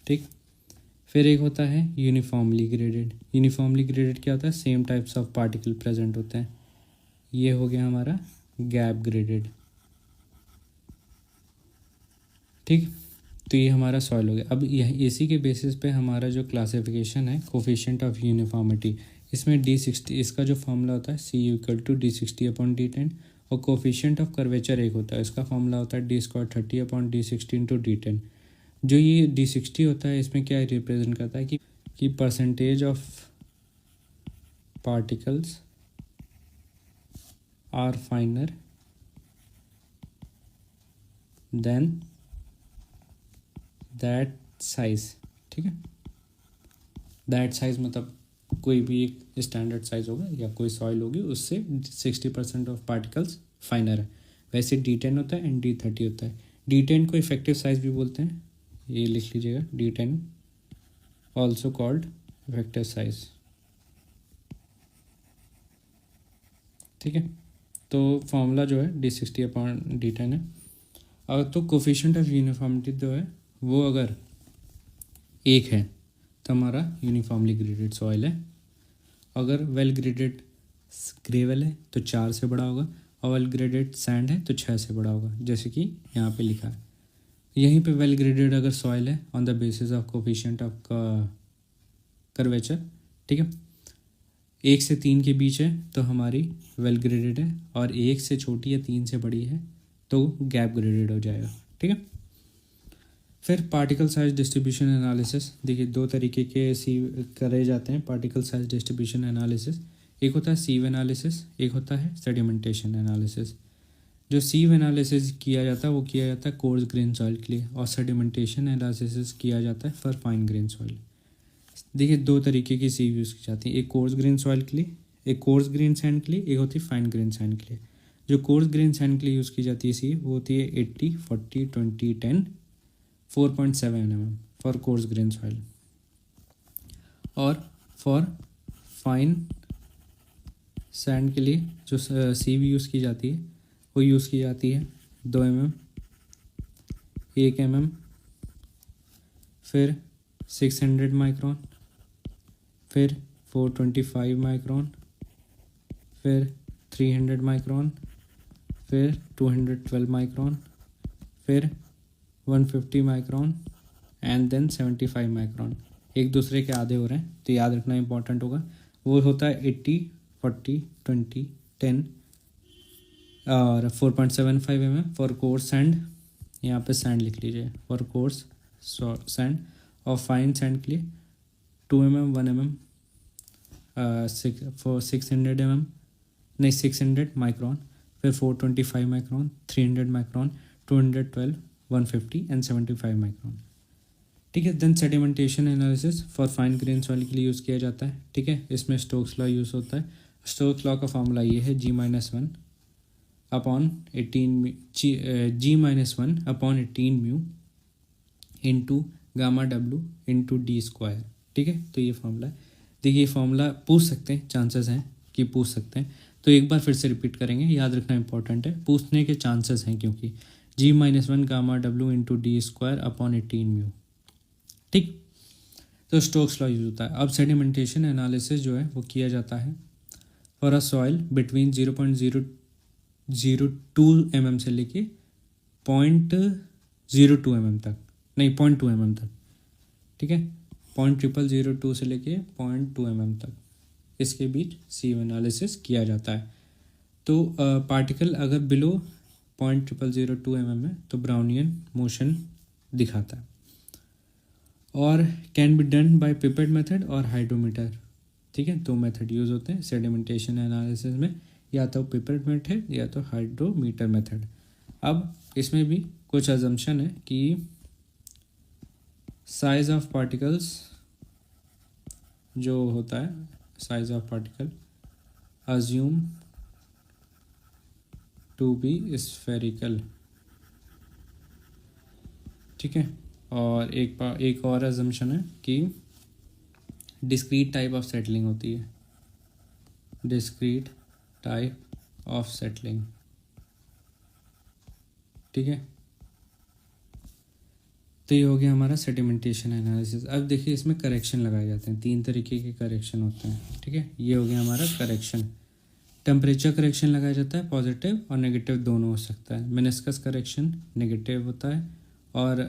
ठीक। फिर एक होता है यूनिफॉर्मली ग्रेडेड। यूनिफॉर्मली ग्रेडेड क्या होता है, same types of particle present होते हैं। ये हो गया हमारा गैप ग्रेडेड। ठीक, तो ये हमारा सॉइल हो गया। अब यह इसी के बेसिस पे हमारा जो क्लासिफिकेशन है कोफिशिएंट ऑफ यूनिफॉर्मिटी, इसमें D60 इसका जो फॉर्मूला होता है C=D60/D10, और कोफिशिएंट ऑफ कर्वेचर एक होता है, इसका फॉर्मूला होता है D²30/D60 × D10। जो ये D60 होता है इसमें क्या रिप्रेजेंट करता है कि percentage of particles are finer than that size. ठीक है, दैट साइज मतलब कोई भी एक स्टैंडर्ड साइज होगा या कोई सॉइल होगी उससे 60% ऑफ पार्टिकल्स फाइनर है। वैसे D10 होता है एंड D30 होता है। D10 को इफेक्टिव साइज भी बोलते हैं, ये लिख लीजिएगा, D10 also called effective size. ठीक है, तो फॉर्मूला जो है D60/D10 है। और तो कोफिशिएंट ऑफ यूनिफॉर्मिटी जो है वो अगर एक है तो हमारा यूनिफॉर्मली ग्रेडेड सॉइल है। अगर वेल ग्रेडेड ग्रेवल है तो 4 से बड़ा होगा, और वेल ग्रेडेड सैंड है तो 6 से बड़ा होगा, जैसे कि यहाँ पे लिखा है। यहीं पे वेल ग्रेडेड अगर सॉइल है on the basis of coefficient of curvature, ठीक है, 1 से 3 के बीच है तो हमारी वेल ग्रेडेड है, और 1 से छोटी या 3 से बड़ी है तो गैप ग्रेडेड हो जाएगा। ठीक है, फिर पार्टिकल साइज डिस्ट्रीब्यूशन एनालिसिस। देखिए 2 तरीके के करे जाते हैं पार्टिकल साइज डिस्ट्रीब्यूशन एनालिसिस। एक होता है सीव एनालिसिस, एक होता है सेडिमेंटेशन एनालिसिस। जो सीव एनालिसिस किया जाता है वो किया जाता है कोर्स ग्रेन सॉइल के लिए, और सेडिमेंटेशन एनालिसिस किया जाता है फॉर फाइन ग्रेन सॉइल। देखिए 2 तरीके की सीव यूज़ की जाती है, एक कोर्स ग्रेन सॉइल के लिए, एक कोर्स ग्रेन सैंड के लिए, एक होती है फाइन ग्रेन सैंड के लिए। जो कोर्स ग्रेन सैंड के लिए यूज़ की जाती है सीव वो होती है 80/40/20/10 4.7 mm for coarse grain soil, और फॉर फाइन सैंड के लिए जो सीव यूज़ की जाती है वो यूज़ की जाती है 2 mm, 1 mm, फिर 600 माइक्रोन, फिर 425 माइक्रोन, फिर 300 माइक्रोन, फिर 212 माइक्रोन, फिर 150 माइक्रोन एंड देन 75 माइक्रोन। एक दूसरे के आधे हो रहे हैं तो याद रखना इंपॉर्टेंट होगा। वो होता है 80/40/20/10 और 4.75 mm फॉर कोर्स सैंड, यहाँ पे सैंड लिख लीजिए फॉर कोर्स सैंड, और फाइन सैंड के लिए 2 mm 1 mm फॉर 600 mm, नहीं 600 माइक्रोन, फिर 425 माइक्रोन, 300 माइक्रोन, 212, 150 एंड 75 माइक्रोन। ठीक है, then sedimentation analysis for fine grain soil के लिए यूज़ किया जाता है। ठीक है, इसमें स्टोक्स लॉ यूज़ होता है। स्टोक्स लॉ का फॉर्मूला ये है G-1/18 μ into gamma W into D²। ठीक है, तो ये फॉर्मूला है। देखिए ये फॉर्मूला पूछ सकते हैं, चांसेस हैं कि पूछ सकते हैं, तो एक बार फिर से रिपीट करेंगे, याद रखना इंपॉर्टेंट है, पूछने के चांसेस हैं क्योंकि G-1 gamma W into D²/18 μ। ठीक, तो स्टोक्स लॉ यूज होता है। अब सेडिमेंटेशन एनालिसिस जो है वो किया जाता है for a soil between 0.002 mm से लेके 0.02 mm तक, नहीं 0.2 mm तक। ठीक है, 0.0002 से लेके 0.2 mm तक, इसके बीच सीव एनालिसिस किया जाता है। तो पार्टिकल अगर बिलो 0.0002 mm है तो ब्राउनियन मोशन दिखाता है, और can be done by pipette method और हाइड्रोमीटर। ठीक है, 2 मेथड यूज़ होते हैं सेडिमेंटेशन एनालिसिस में, या तो पिपेट मेथड या तो हाइड्रोमीटर मेथड। अब इसमें भी कुछ अजम्पशन है कि साइज ऑफ पार्टिकल्स जो होता है, size of particle assume to be spherical. ठीक है, और एक और अजम्पशन है कि डिस्क्रीट टाइप ऑफ सेटलिंग होती है, डिस्क्रीट टाइप ऑफ सेटलिंग। ठीक है, तो ये हो गया हमारा सेडिमेंटेशन एनालिसिस। अब देखिए इसमें करेक्शन लगाए जाते हैं, 3 तरीके के करेक्शन होते हैं, ठीक है। ये हो गया हमारा करेक्शन। टेम्परेचर करेक्शन लगाया जाता है, पॉजिटिव और नेगेटिव दोनों हो सकता है। मेनिस्कस करेक्शन नेगेटिव होता है, और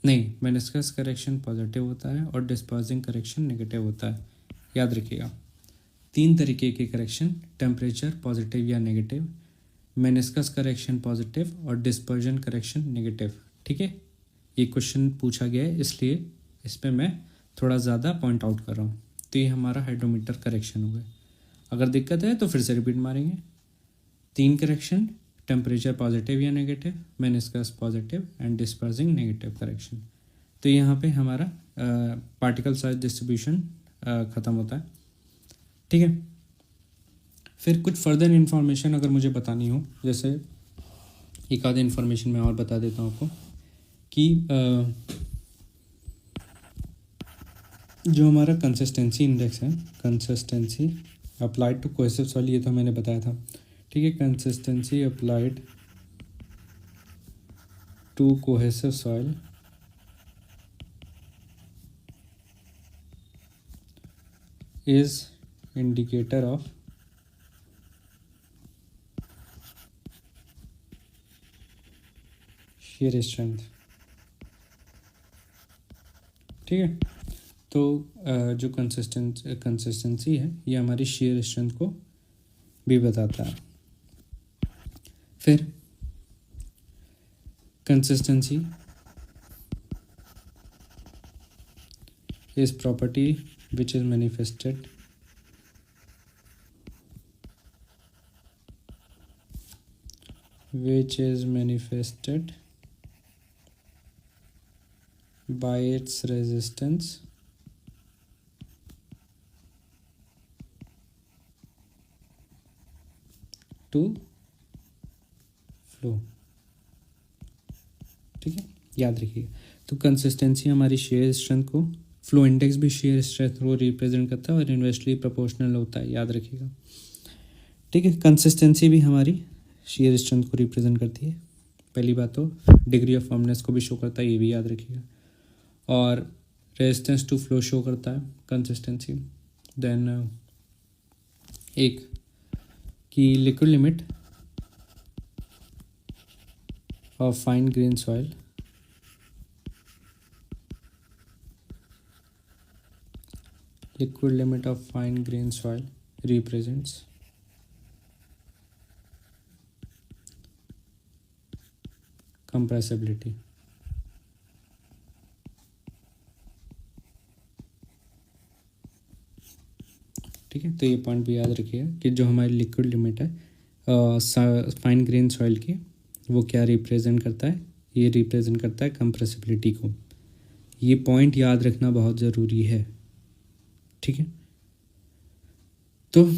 नहीं, मेनिस्कस करेक्शन पॉजिटिव होता है और डिस्पर्सिंग करेक्शन नेगेटिव होता है। याद रखिएगा 3 तरीके के करेक्शन, टेम्परेचर पॉजिटिव या नेगेटिव, मेनिस्कस करेक्शन पॉजिटिव और डिस्पर्जन करेक्शन नेगेटिव, ठीक है। ये क्वेश्चन पूछा गया है इसलिए इस पर मैं थोड़ा ज़्यादा पॉइंट आउट कर रहा हूँ। तो ये हमारा हाइड्रोमीटर करेक्शन हो गया। अगर दिक्कत है तो फिर से रिपीट मारेंगे। 3 करेक्शन, टेम्परेचर पॉजिटिव या negative, meniscus positive and dispersing negative correction. तो यहाँ पे हमारा पार्टिकल साइज डिस्ट्रीब्यूशन ख़त्म होता है, ठीक है। फिर कुछ फर्दर इन्फॉर्मेशन अगर मुझे बतानी हो, जैसे एक आध इन्फॉर्मेशन मैं और बता देता हूँ आपको कि जो हमारा कंसिस्टेंसी इंडेक्स है, consistency applied to cohesive soil, ये तो मैंने बताया था, ठीक है। Consistency applied to cohesive soil is indicator of shear strength, ठीक है। तो जो कंसिस्टेंसी है ये हमारी shear strength को भी बताता है। फिर consistency is property which is manifested by its resistance to flow, ठीक है। याद रखिएगा, तो कंसिस्टेंसी हमारी शेयर स्ट्रेंथ को, फ्लो इंडेक्स भी शेयर स्ट्रेंथ को रिप्रेजेंट करता है और इन्वर्सली प्रोपोर्शनल होता है, याद रखिएगा, ठीक है। कंसिस्टेंसी भी हमारी शेयर स्ट्रेंथ को रिप्रेजेंट करती है, पहली बात। तो डिग्री ऑफ फर्मनेस को भी शो करता है, ये भी याद रखिएगा। और रेजिस्टेंस टू फ्लो शो करता है कंसिस्टेंसी। देन एक कि liquid limit of fine grain soil, liquid limit of fine grain soil represents compressibility, ठीक है। तो ये पॉइंट भी याद रखिएगा कि जो हमारी लिक्विड लिमिट है फाइन ग्रेन सॉइल की, वो क्या रिप्रेजेंट करता है, ये रिप्रेजेंट करता है कंप्रेसिबिलिटी को। ये पॉइंट याद रखना बहुत ज़रूरी है, ठीक है। तो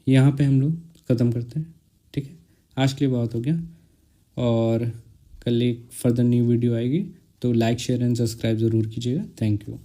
यहाँ पे हम लोग ख़त्म करते हैं, ठीक है। आज के लिए बहुत हो गया, और कल एक फर्दर न्यू वीडियो आएगी, तो लाइक शेयर एंड सब्सक्राइब ज़रूर कीजिएगा। Thank you.